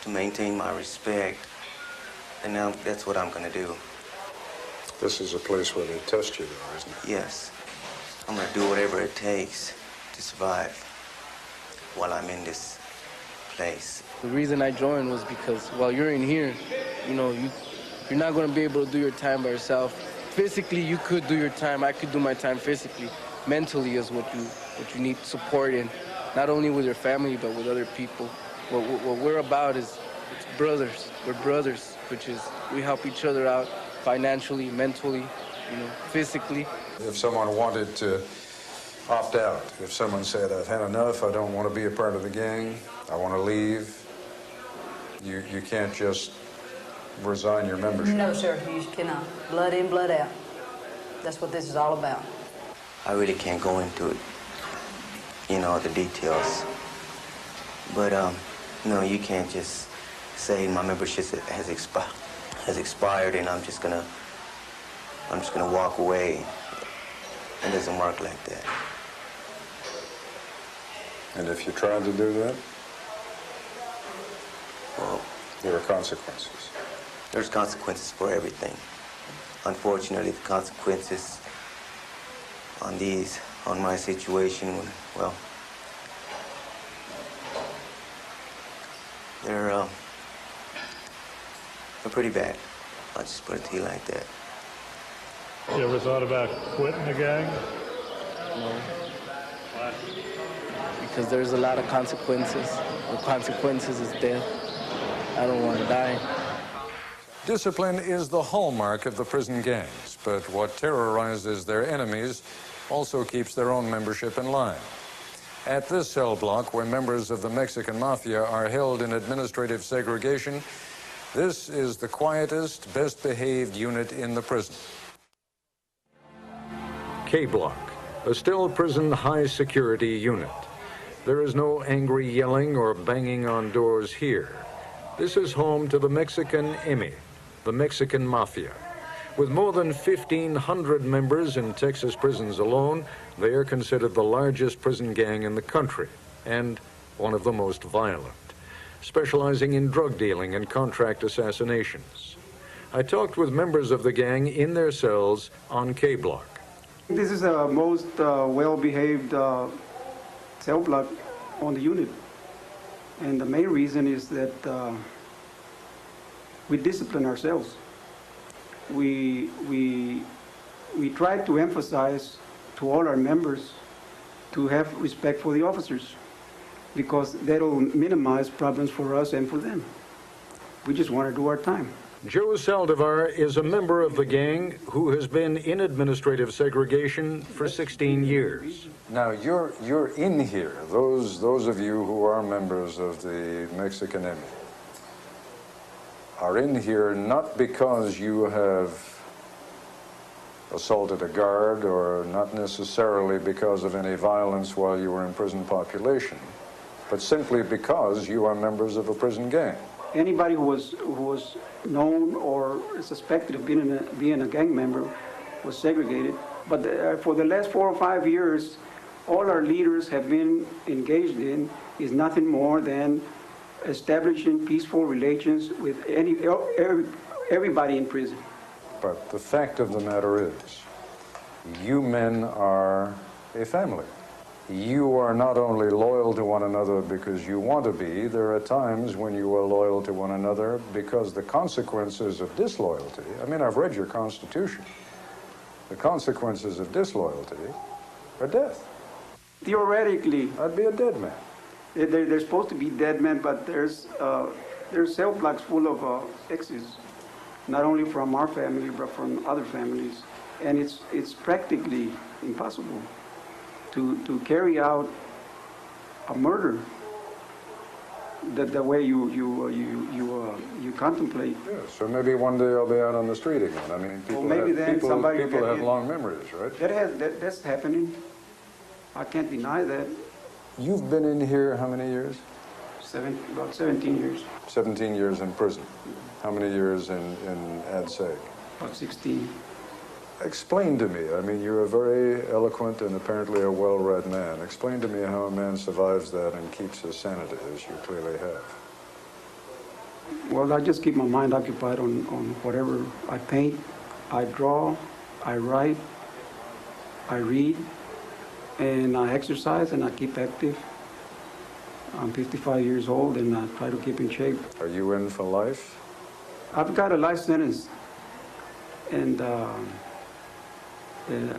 to maintain my respect, then that's what I'm going to do. This is a place where they test you, though, isn't it? Yes. I'm going to do whatever it takes to survive while I'm in this place. The reason I joined was because while you're in here, you're not going to be able to do your time by yourself. Physically, you could do your time. I could do my time physically. Mentally is what you need support in, not only with your family, but with other people. What we're about is it's brothers. We're brothers, which is we help each other out financially, mentally, physically. If someone wanted to opt out, if someone said, I've had enough, I don't want to be a part of the gang, I want to leave, you can't just resign your membership. No, sir, you cannot. Blood in, blood out. That's what this is all about. I really can't go into it, the details. But, no, you can't just say my membership has expired and I'm just gonna walk away. It doesn't work like that. And if you tried to do that, well, there are consequences. There's consequences for everything. Unfortunately, the consequences on my situation, well, they're pretty bad. I'll just put it to you like that. You ever thought about quitting the gang? No. Why? Because there's a lot of consequences. The consequences is death. I don't want to die. Discipline is the hallmark of the prison gangs, but what terrorizes their enemies also keeps their own membership in line. At this cell block, where members of the Mexican Mafia are held in administrative segregation, this is the quietest, best-behaved unit in the prison. K Block, a still prison high-security unit. There is no angry yelling or banging on doors here. This is home to the Mexican Emmy, the Mexican Mafia. With more than 1,500 members in Texas prisons alone, they are considered the largest prison gang in the country and one of the most violent, specializing in drug dealing and contract assassinations. I talked with members of the gang in their cells on K Block. This is the most well-behaved cell block on the unit. And the main reason is that we discipline ourselves. We try to emphasize to all our members to have respect for the officers, because that'll minimize problems for us and for them. We just want to do our time. Joe Saldivar is a member of the gang who has been in administrative segregation for 16 years. Now, you're in here, those of you who are members of the Mexican Emmy. are in here not because you have assaulted a guard or not necessarily because of any violence while you were in prison population, but simply because you are members of a prison gang. Anybody who was known or suspected of being a gang member was segregated. But for the last 4 or 5 years, all our leaders have been engaged in is nothing more than establishing peaceful relations with everybody in prison. But the fact of the matter is, you men are a family. You are not only loyal to one another because you want to be, there are times when you are loyal to one another because the consequences of disloyalty, I mean, I've read your Constitution, the consequences of disloyalty are death. Theoretically, I'd be a dead man. They're supposed to be dead men, but there's cell blocks full of exes, not only from our family, but from other families. And it's practically impossible to carry out a murder the way you contemplate. Yeah, so maybe one day I'll be out on the street again. I mean, people, people have long memories, right? That's happening. I can't deny that. You've been in here how many years? About 17 years. 17 years in prison. How many years in ADSEG? About 16. Explain to me, I mean, you're a very eloquent and apparently a well-read man. Explain to me how a man survives that and keeps his sanity, as you clearly have. Well, I just keep my mind occupied on whatever. I paint, I draw, I write, I read, and I exercise and I keep active. I'm 55 years old and I try to keep in shape. Are you in for life? I've got a life sentence, and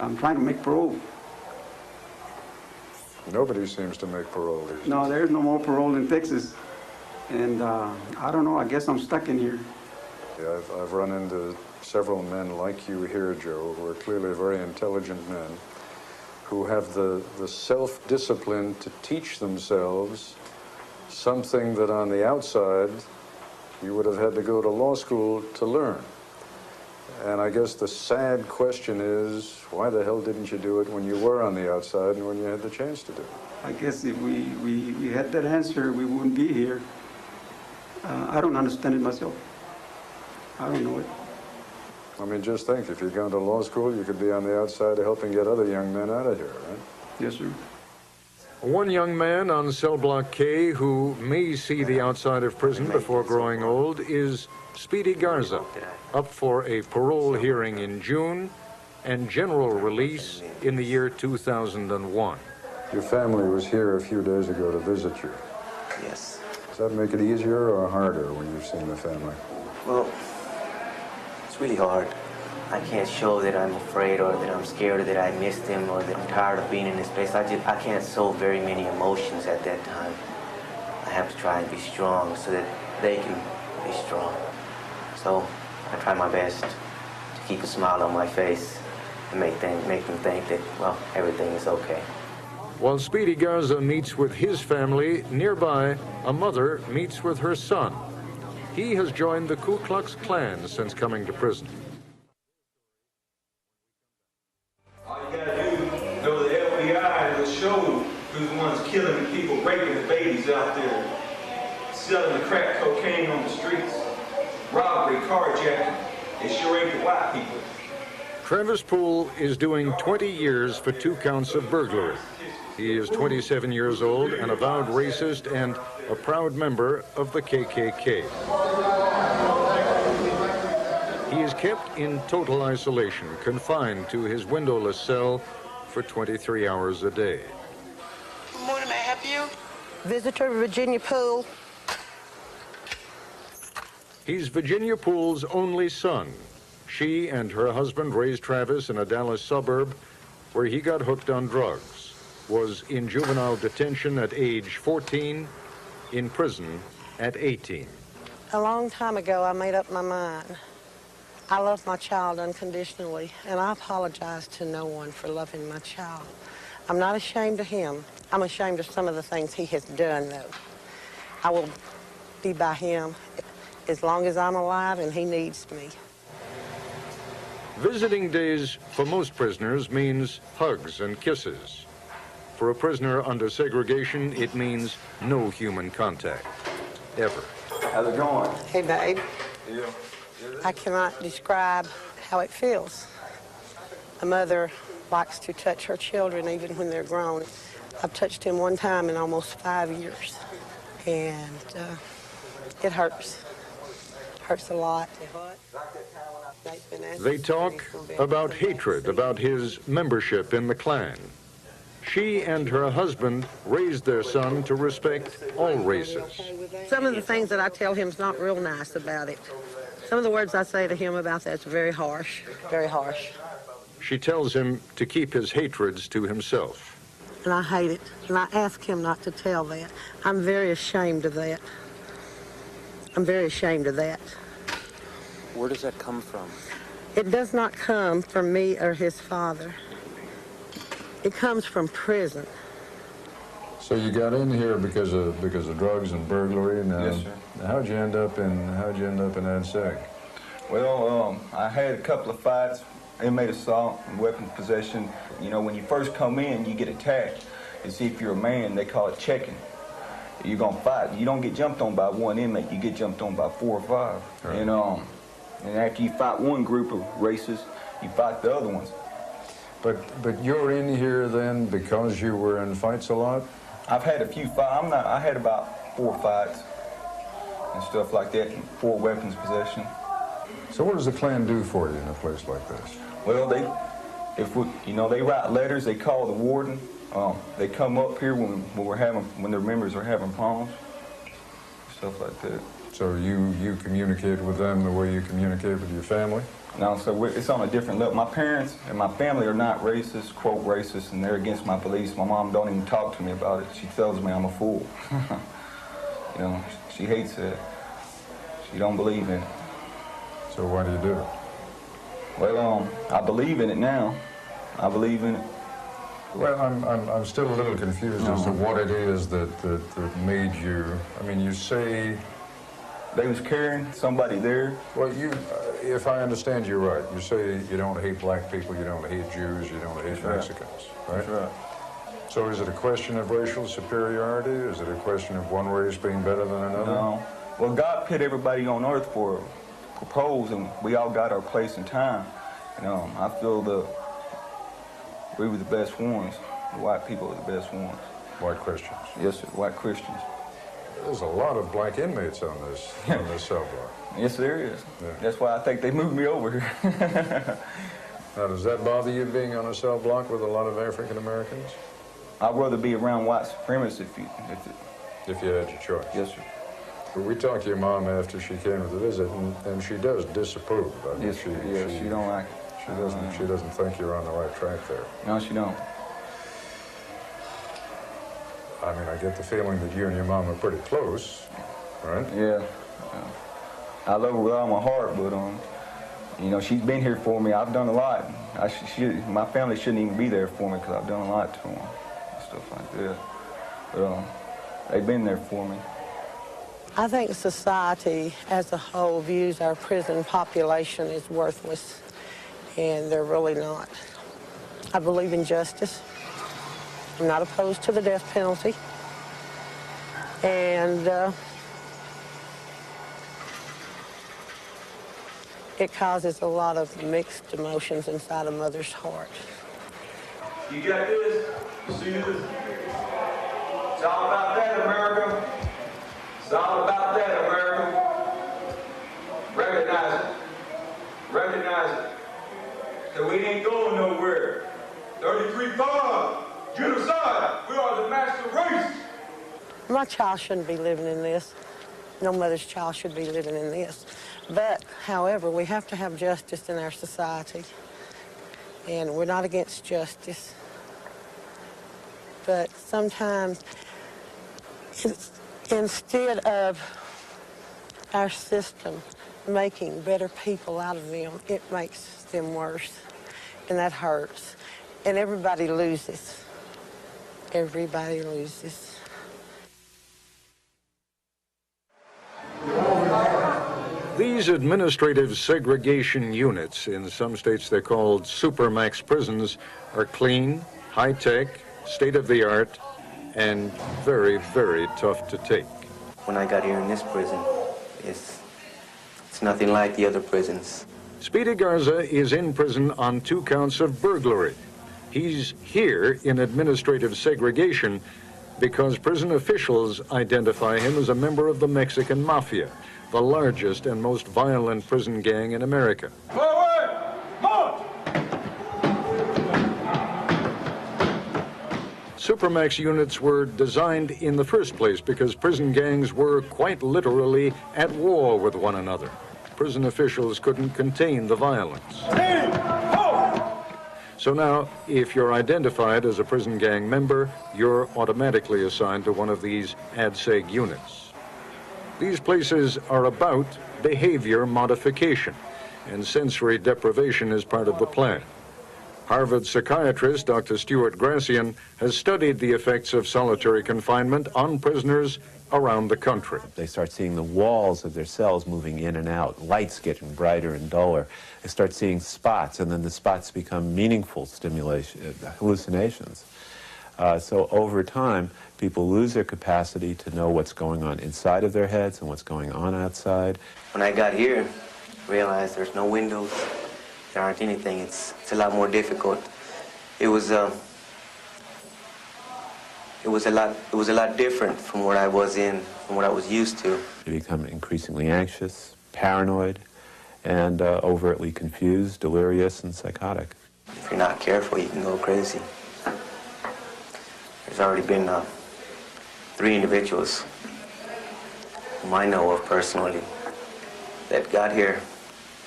I'm trying to make parole. Nobody seems to make parole these days. No, there's no more parole in Texas. And I don't know, I guess I'm stuck in here. Yeah, I've run into several men like you here, Joe, who are clearly very intelligent men, who have the self-discipline to teach themselves something that on the outside you would have had to go to law school to learn. And I guess the sad question is, why the hell didn't you do it when you were on the outside and when you had the chance to do it? I guess if we had that answer, we wouldn't be here. I don't understand it myself. I don't know it. I mean, just think, if you'd gone to law school, you could be on the outside helping get other young men out of here, right? Yes, sir. One young man on cell block K who may see the outside of prison before growing old is Speedy Garza, up for a parole hearing in June and general release in the year 2001. Your family was here a few days ago to visit you. Yes. Does that make it easier or harder when you've seen the family? Well, it's really hard. I can't show that I'm afraid or that I'm scared or that I miss them or that I'm tired of being in this place. I can't show very many emotions at that time. I have to try and be strong so that they can be strong. So I try my best to keep a smile on my face and make them think that, well, everything is okay. While Speedy Garza meets with his family, nearby, a mother meets with her son. He has joined the Ku Klux Klan since coming to prison. All you gotta do, go to the FBI, they'll show who's the ones killing the people, raping the babies out there, selling the crack cocaine on the streets, robbery, carjacking. They sure ain't the white people. Travis Poole is doing 20 years for 2 counts of burglary. He is 27 years old, an avowed racist, and a proud member of the KKK. He is kept in total isolation, confined to his windowless cell for 23 hours a day. Good morning, may I help you? Visitor Virginia Poole. He's Virginia Poole's only son. She and her husband raised Travis in a Dallas suburb where he got hooked on drugs, was in juvenile detention at age 14, in prison at 18. A long time ago, I made up my mind. I love my child unconditionally, and I apologize to no one for loving my child. I'm not ashamed of him. I'm ashamed of some of the things he has done, though. I will be by him as long as I'm alive and he needs me. Visiting days for most prisoners means hugs and kisses. For a prisoner under segregation, it means no human contact, ever. How's it going? Hey, babe. Yeah. I cannot describe how it feels. A mother likes to touch her children even when they're grown. I've touched him one time in almost 5 years, and it hurts. Hurts a lot. They talk about hatred, about his membership in the Klan. She and her husband raised their son to respect all races. Some of the things that I tell him is not real nice about it. Some of the words I say to him about that's very harsh, very harsh. She tells him to keep his hatreds to himself. And I hate it, and I ask him not to tell that. I'm very ashamed of that. I'm very ashamed of that. Where does that come from? It does not come from me or his father. It comes from prison. So you got in here because of drugs and burglary. Now, yes, sir. How'd you end up in ad seg? Well, I had a couple of fights, inmate assault and weapons possession. You know, when you first come in, you get attacked. To see if you're a man, they call it checking. You're gonna fight. You don't get jumped on by one inmate. You get jumped on by 4 or 5. Right. And after you fight one group of racists, you fight the other ones. But you're in here then because you were in fights a lot? I've had a few fights. I had about 4 fights and stuff like that, and 4 weapons possession. So what does the Klan do for you in a place like this? Well, they write letters. They call the warden. They come up here when their members are having problems, stuff like that. So you communicate with them the way you communicate with your family? No, so it's on a different level. My parents and my family are not racist, quote racist, and they're against my beliefs. My mom don't even talk to me about it. She tells me I'm a fool. You know, she hates it. She don't believe in it. So why do you do it? Well, I believe in it now. I believe in it. Well, I'm still a little confused as to what it is that made you. I mean, you say they was carrying somebody there. Well, if I understand you right, you say you don't hate black people, you don't hate Jews, you don't hate Mexicans, right? That's right. So is it a question of racial superiority? Is it a question of one race being better than another? No. Well, God put everybody on earth for a purpose, and we all got our place and time. I feel we were the best ones. The white people are the best ones. White Christians? Yes, sir, white Christians. There's a lot of black inmates on this cell block. Yes, there is. Yeah. That's why I think they moved me over here. Now, does that bother you being on a cell block with a lot of African Americans? I'd rather be around white supremacists if you had your choice. Yes, sir. We talked to your mom after she came to visit, and she does disapprove. I mean, yes, she don't like it. She doesn't think you're on the right track there. No, she don't. I mean, I get the feeling that you and your mom are pretty close, right? Yeah. I love her with all my heart, but she's been here for me. I've done a lot. My family shouldn't even be there for me because I've done a lot to them, stuff like that. But they've been there for me. I think society as a whole views our prison population as worthless, and they're really not. I believe in justice. I'm not opposed to the death penalty. And it causes a lot of mixed emotions inside a mother's heart. You got this? You see this? It's all about that, America. It's all about that, America. Recognize it. Recognize it. That we ain't going nowhere. 33-5. Genocide. We are the master race. My child shouldn't be living in this. No mother's child should be living in this. But, however, we have to have justice in our society. And we're not against justice. But sometimes, instead of our system making better people out of them, it makes them worse. And that hurts. And everybody loses. Everybody loses. These administrative segregation units, in some states they're called supermax prisons, are clean, high-tech, state-of-the-art, and very, very tough to take. When I got here in this prison, it's nothing like the other prisons. Speedy Garza is in prison on 2 counts of burglary. He's here in administrative segregation because prison officials identify him as a member of the Mexican Mafia, the largest and most violent prison gang in America. Supermax units were designed in the first place because prison gangs were quite literally at war with one another. Prison officials couldn't contain the violence. So now, if you're identified as a prison gang member, you're automatically assigned to one of these ADSEG units. These places are about behavior modification, and sensory deprivation is part of the plan. Harvard psychiatrist Dr. Stuart Gracian has studied the effects of solitary confinement on prisoners around the country. They start seeing the walls of their cells moving in and out, lights getting brighter and duller. They start seeing spots, and then the spots become meaningful stimulation, hallucinations. So over time, people lose their capacity to know what's going on inside of their heads and what's going on outside. When I got here, I realized there's no windows. There aren't anything. It's a lot more difficult. It was a lot different from what I was from what I was used to. You become increasingly anxious, paranoid, and overtly confused, delirious, and psychotic. If you're not careful, you can go crazy. There's already been 3 individuals whom I know of personally that got here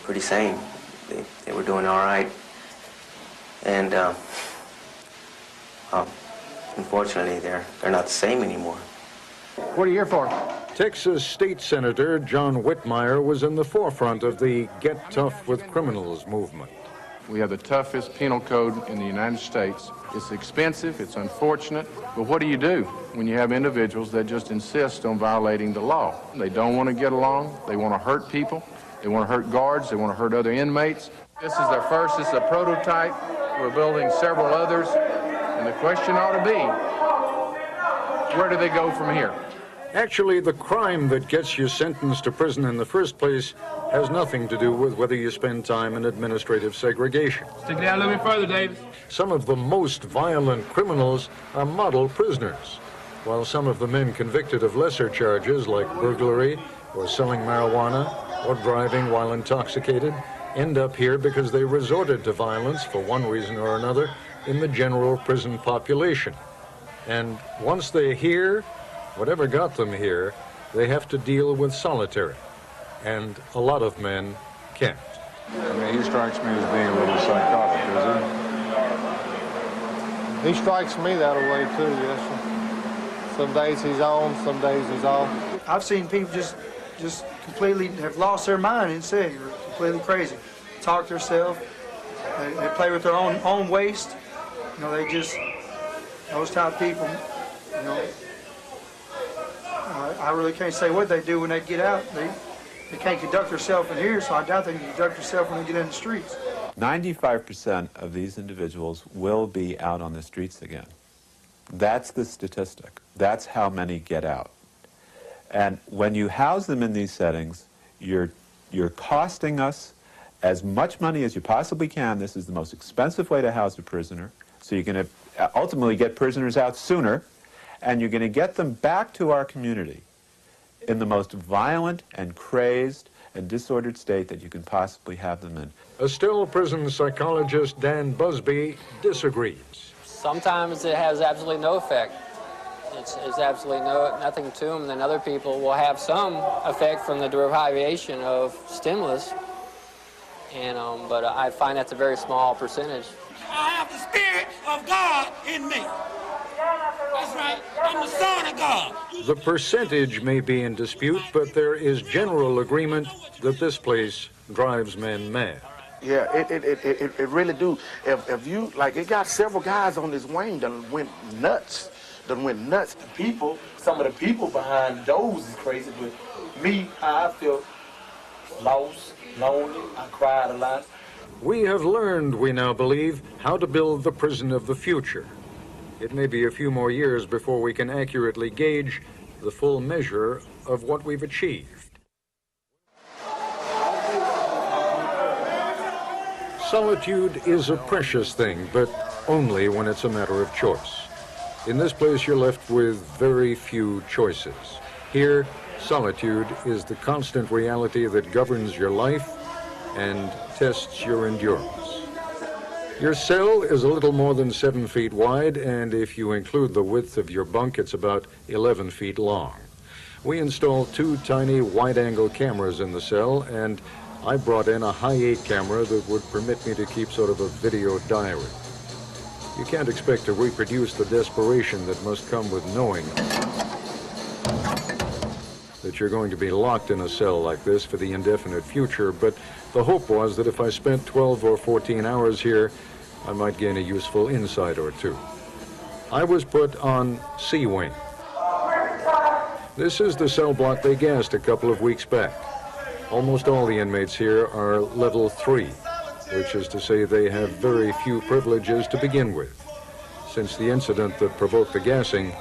pretty sane. They were doing all right. And unfortunately, they're not the same anymore. What are you here for? Texas State Senator John Whitmire was in the forefront of the Get Tough with Criminals movement. We have the toughest penal code in the United States. It's expensive, it's unfortunate, but what do you do when you have individuals that just insist on violating the law? They don't want to get along, they want to hurt people, they want to hurt guards, they want to hurt other inmates. This is their first, this is a prototype. We're building several others, and the question ought to be, where do they go from here? Actually, the crime that gets you sentenced to prison in the first place has nothing to do with whether you spend time in administrative segregation. Stick it out a little bit further, Davis. Some of the most violent criminals are model prisoners, while some of the men convicted of lesser charges like burglary or selling marijuana or driving while intoxicated end up here because they resorted to violence for one reason or another in the general prison population. And once they're here, whatever got them here, they have to deal with solitary. And a lot of men can't. I mean, he strikes me as being a little psychotic, is he? He strikes me that way too, yes, sir. Some days he's on, some days he's off. I've seen people just completely have lost their mind and say you're completely crazy. Talk to themselves. They play with their own waste. You know, they just, those type of people, you know, I really can't say what they do when they get out. They can't conduct themselves in here, so I doubt they can conduct themselves when they get in the streets. 95% of these individuals will be out on the streets again. That's the statistic. That's how many get out. And when you house them in these settings, you're costing us as much money as you possibly can. This is the most expensive way to house a prisoner. So you're going to ultimately get prisoners out sooner, and you're going to get them back to our community in the most violent and crazed and disordered state that you can possibly have them in. Estelle prison psychologist Dan Busby disagrees. Sometimes it has absolutely no effect. It's absolutely nothing to them. Then other people will have some effect from the derivation of stimulus, and but I find that's a very small percentage. I have the Spirit of God in me. That's right. I'm the Son of God. The percentage may be in dispute, but there is general agreement that this place drives men mad. Yeah, it really do. If you, like, it got several guys on this wing that went nuts. The people, some of the people behind those is crazy, but me, how I feel, lost, lonely. I cried a lot. We have learned, we now believe, how to build the prison of the future. It may be a few more years before we can accurately gauge the full measure of what we've achieved. Solitude is a precious thing, but only when it's a matter of choice. In this place, you're left with very few choices. Here, solitude is the constant reality that governs your life and tests your endurance. Your cell is a little more than 7 feet wide, and if you include the width of your bunk, it's about 11 feet long. We installed 2 tiny wide-angle cameras in the cell, and I brought in a high-8 camera that would permit me to keep sort of a video diary. You can't expect to reproduce the desperation that must come with knowing that you're going to be locked in a cell like this for the indefinite future, but the hope was that if I spent 12 or 14 hours here, I might gain a useful insight or two. I was put on C Wing. This is the cell block they gassed a couple of weeks back. Almost all the inmates here are level 3, which is to say they have very few privileges to begin with. Since the incident that provoked the gassing,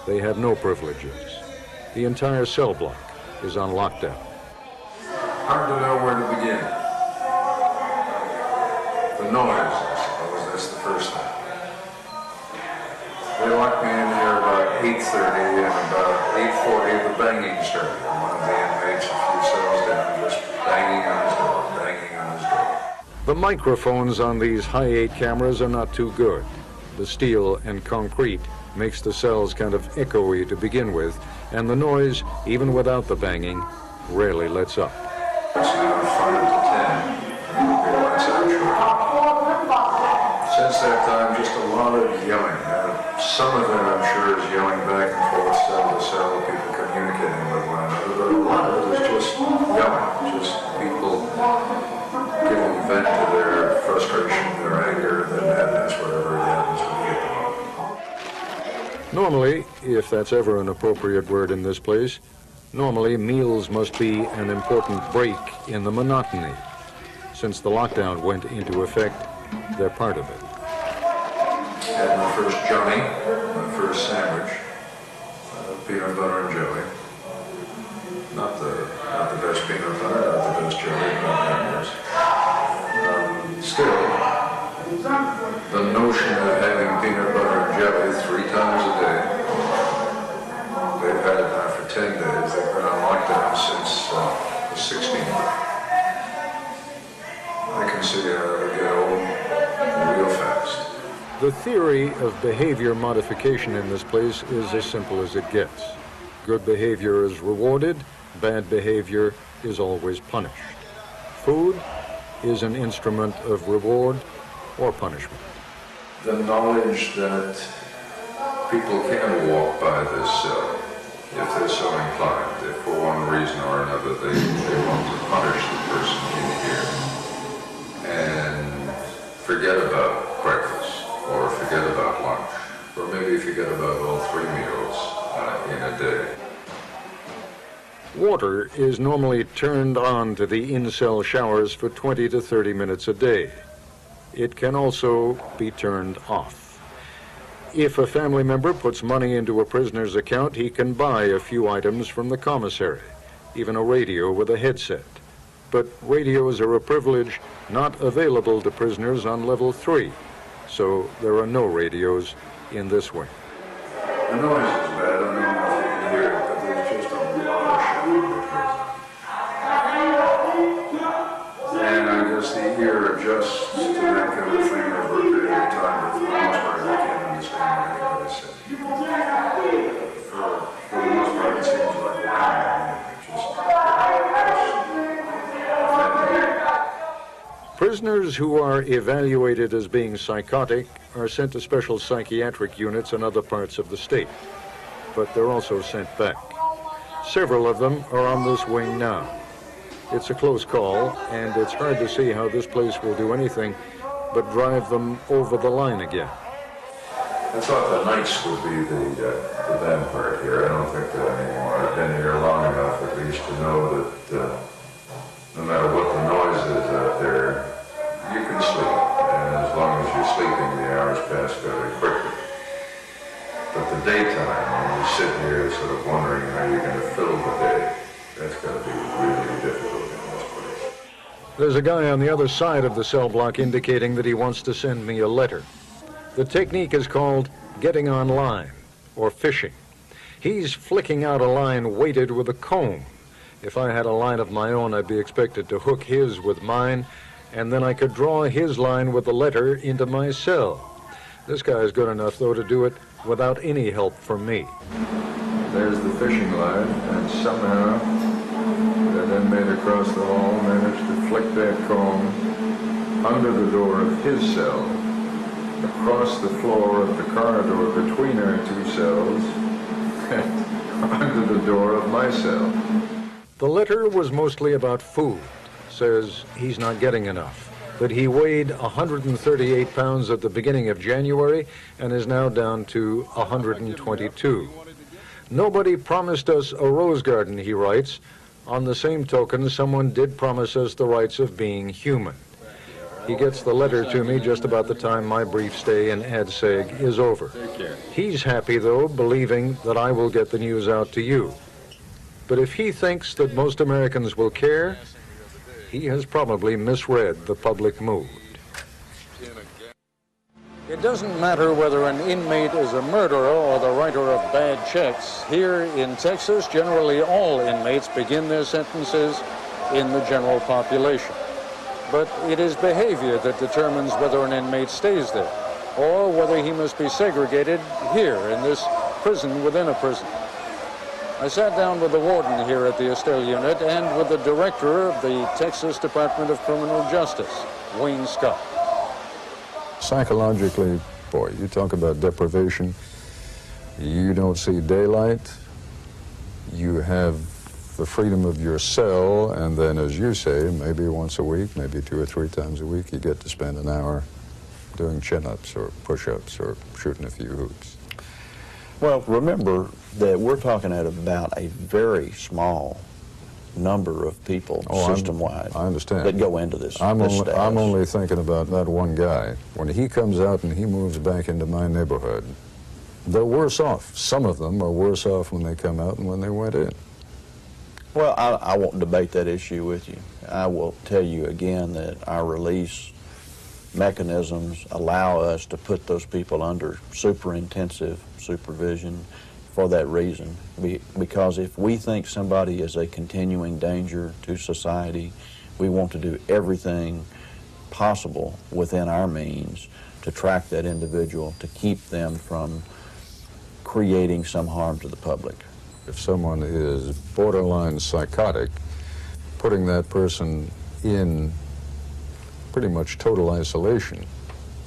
they have no privileges. The entire cell block is on lockdown. Hard to know where to begin. The noise, I suppose, that's the first thing. They locked me in here about 8:30, and about 8:40 the banging started. One of the inmates, a few cells down, just banging on his door, banging on his door. The microphones on these high-8 cameras are not too good. The steel and concrete makes the cells kind of echoey to begin with, and the noise, even without the banging, rarely lets up. It's now 5 to 10, and it'll be lights out shortly. Since that time, just a lot of yelling. Some of it, I'm sure, is yelling back and forth, cell to cell, people communicating with one another, but a lot of it is just yelling, just people giving vent to their frustration, their anger, their madness, whatever it happens to be at the moment. Normally, if that's ever an appropriate word in this place, normally meals must be an important break in the monotony. Since the lockdown went into effect, they're part of it. Had my first Johnny, my first sandwich, peanut butter and jelly. Not the best peanut butter, not the best jelly, not that is. Still, the notion of having peanut butter and jelly 3 times a day, they've had it now for 10 days. They've been on lockdown since the 16th. I can see how they get old real fast. The theory of behavior modification in this place is as simple as it gets. Good behavior is rewarded, bad behavior is always punished. Food is an instrument of reward or punishment. The knowledge that people can walk by this cell if they're so inclined, if for one reason or another they want to punish the person in here and forget about breakfast or forget about lunch or maybe forget about all 3 meals in a day. Water is normally turned on to the in-cell showers for 20 to 30 minutes a day. It can also be turned off. If a family member puts money into a prisoner's account, he can buy a few items from the commissary, even a radio with a headset. But radios are a privilege not available to prisoners on level 3, so there are no radios in this wing. The noise is bad. I don't know if you can hear it, but there's just a lot of shouting in the prison. And I guess the ear adjusts to that kind of thing over a period of time, but for the most part, I can't understand what anybody's saying. For the most part, it seems like Prisoners who are evaluated as being psychotic are sent to special psychiatric units in other parts of the state, but they're also sent back. Several of them are on this wing now. It's a close call, and it's hard to see how this place will do anything but drive them over the line again. I thought the nights would be the bad part here. I don't think that anymore. I've been here long enough, at least, to know that No matter what the noise is out there, you can sleep. And as long as you're sleeping, the hours pass very quickly. But the daytime, when you sit here sort of wondering how you're going to fill the day, that's going to be really difficult in this place. There's a guy on the other side of the cell block indicating that he wants to send me a letter. The technique is called getting on line, or fishing. He's flicking out a line weighted with a comb. If I had a line of my own, I'd be expected to hook his with mine, and then I could draw his line with the letter into my cell. This guy is good enough, though, to do it without any help from me. There's the fishing line, and somehow that inmate across the hall managed to flick that comb under the door of his cell, across the floor of the corridor between our two cells, and under the door of my cell. The letter was mostly about food. Says he's not getting enough, that he weighed 138 pounds at the beginning of January and is now down to 122. Nobody promised us a rose garden, he writes. On the same token, someone did promise us the rights of being human. He gets the letter to me just about the time my brief stay in ADSEG is over. He's happy, though, believing that I will get the news out to you. But if he thinks that most Americans will care, he has probably misread the public mood. It doesn't matter whether an inmate is a murderer or the writer of bad checks. Here in Texas, generally all inmates begin their sentences in the general population. But it is behavior that determines whether an inmate stays there, or whether he must be segregated here in this prison within a prison. I sat down with the warden here at the Estelle unit and with the director of the Texas Department of Criminal Justice, Wayne Scott. Psychologically, boy, you talk about deprivation. You don't see daylight. You have the freedom of your cell, and then, as you say, maybe once a week, maybe 2 or 3 times a week, you get to spend an hour doing chin-ups or push-ups or shooting a few hoops. Well, remember that we're talking about a very small number of people system-wide. I understand. That go into this. I'm status. only thinking about that one guy. When he comes out and he moves back into my neighborhood, they're worse off. Some of them are worse off when they come out than when they went in. Well, I won't debate that issue with you. I will tell you again that our release mechanisms allow us to put those people under super intensive supervision for that reason. Because if we think somebody is a continuing danger to society, we want to do everything possible within our means to track that individual, to keep them from creating some harm to the public. If someone is borderline psychotic, putting that person in pretty much total isolation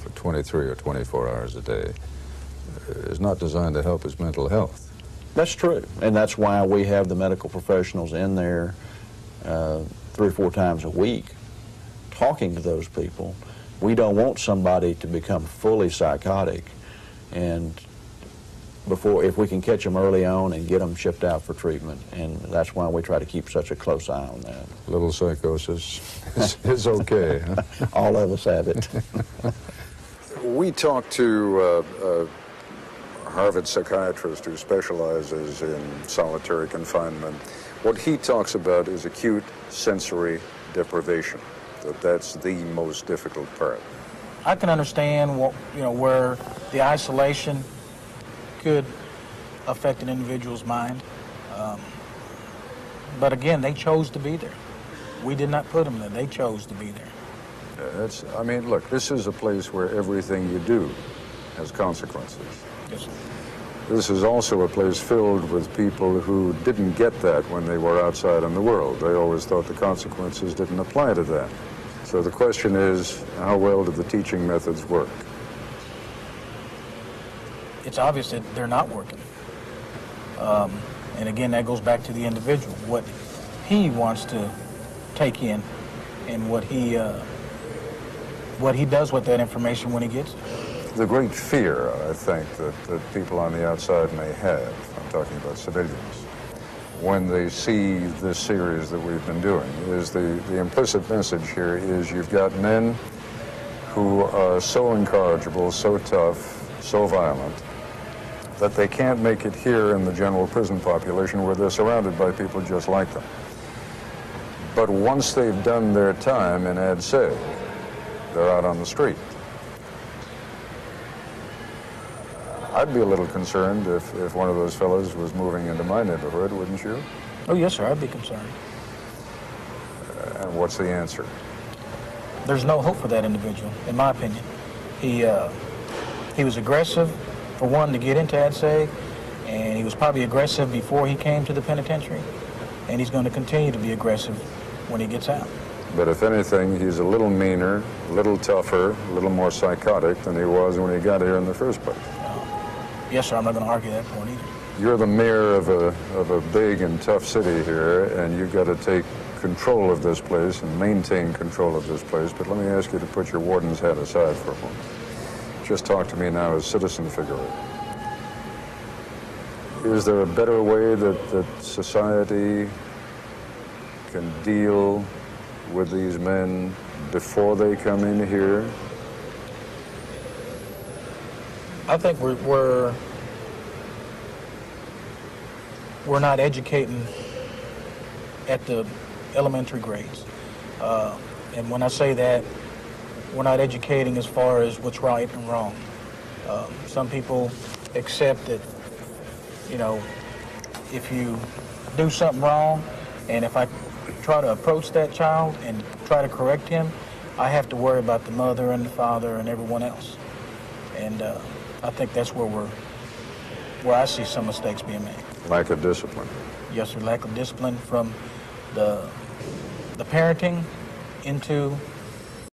for 23 or 24 hours a day is not designed to help his mental health. That's true, and that's why we have the medical professionals in there 3 or 4 times a week talking to those people. We don't want somebody to become fully psychotic, and if we can catch them early on and get them shipped out for treatment, and that's why we try to keep such a close eye on that. Little psychosis is okay, huh? All of us have it. We talked to a Harvard psychiatrist who specializes in solitary confinement. What he talks about is acute sensory deprivation, that's the most difficult part. I can understand where the isolation could affect an individual's mind. But again, they chose to be there. We did not put them there. They chose to be there. I mean, look, this is a place where everything you do has consequences. Yes, sir. This is also a place filled with people who didn't get that when they were outside in the world. They always thought the consequences didn't apply to that. So the question is, how well do the teaching methods work? It's obvious that they're not working. And again, that goes back to the individual, what he wants to take in and what he does with that information when he gets it. The great fear, I think, that people on the outside may have, I'm talking about civilians, when they see this series that we've been doing is the implicit message here is you've got men who are so incorrigible, so tough, so violent, that they can't make it here in the general prison population where they're surrounded by people just like them. But once they've done their time in Ad Se, they're out on the street. I'd be a little concerned if one of those fellows was moving into my neighborhood, wouldn't you? Oh, yes, sir, I'd be concerned. And what's the answer? There's no hope for that individual, in my opinion. He was aggressive, for one, to get into Ad Se, and he was probably aggressive before he came to the penitentiary, and he's going to continue to be aggressive when he gets out. But if anything, he's a little meaner, a little tougher, a little more psychotic than he was when he got here in the first place. Yes, sir, I'm not going to argue that point either. You're the mayor of a big and tough city here, and you've got to take control of this place and maintain control of this place. But let me ask you to put your warden's hat aside for a moment. Just talk to me now as citizen figure. Is there a better way that society can deal with these men before they come in here? I think we're not educating at the elementary grades. And when I say that, we're not educating as far as what's right and wrong. Some people accept that, you know, if you do something wrong, and if I try to approach that child and try to correct him, I have to worry about the mother and the father and everyone else. And I think that's where I see some mistakes being made. Lack of discipline. Yes, sir, lack of discipline from the parenting into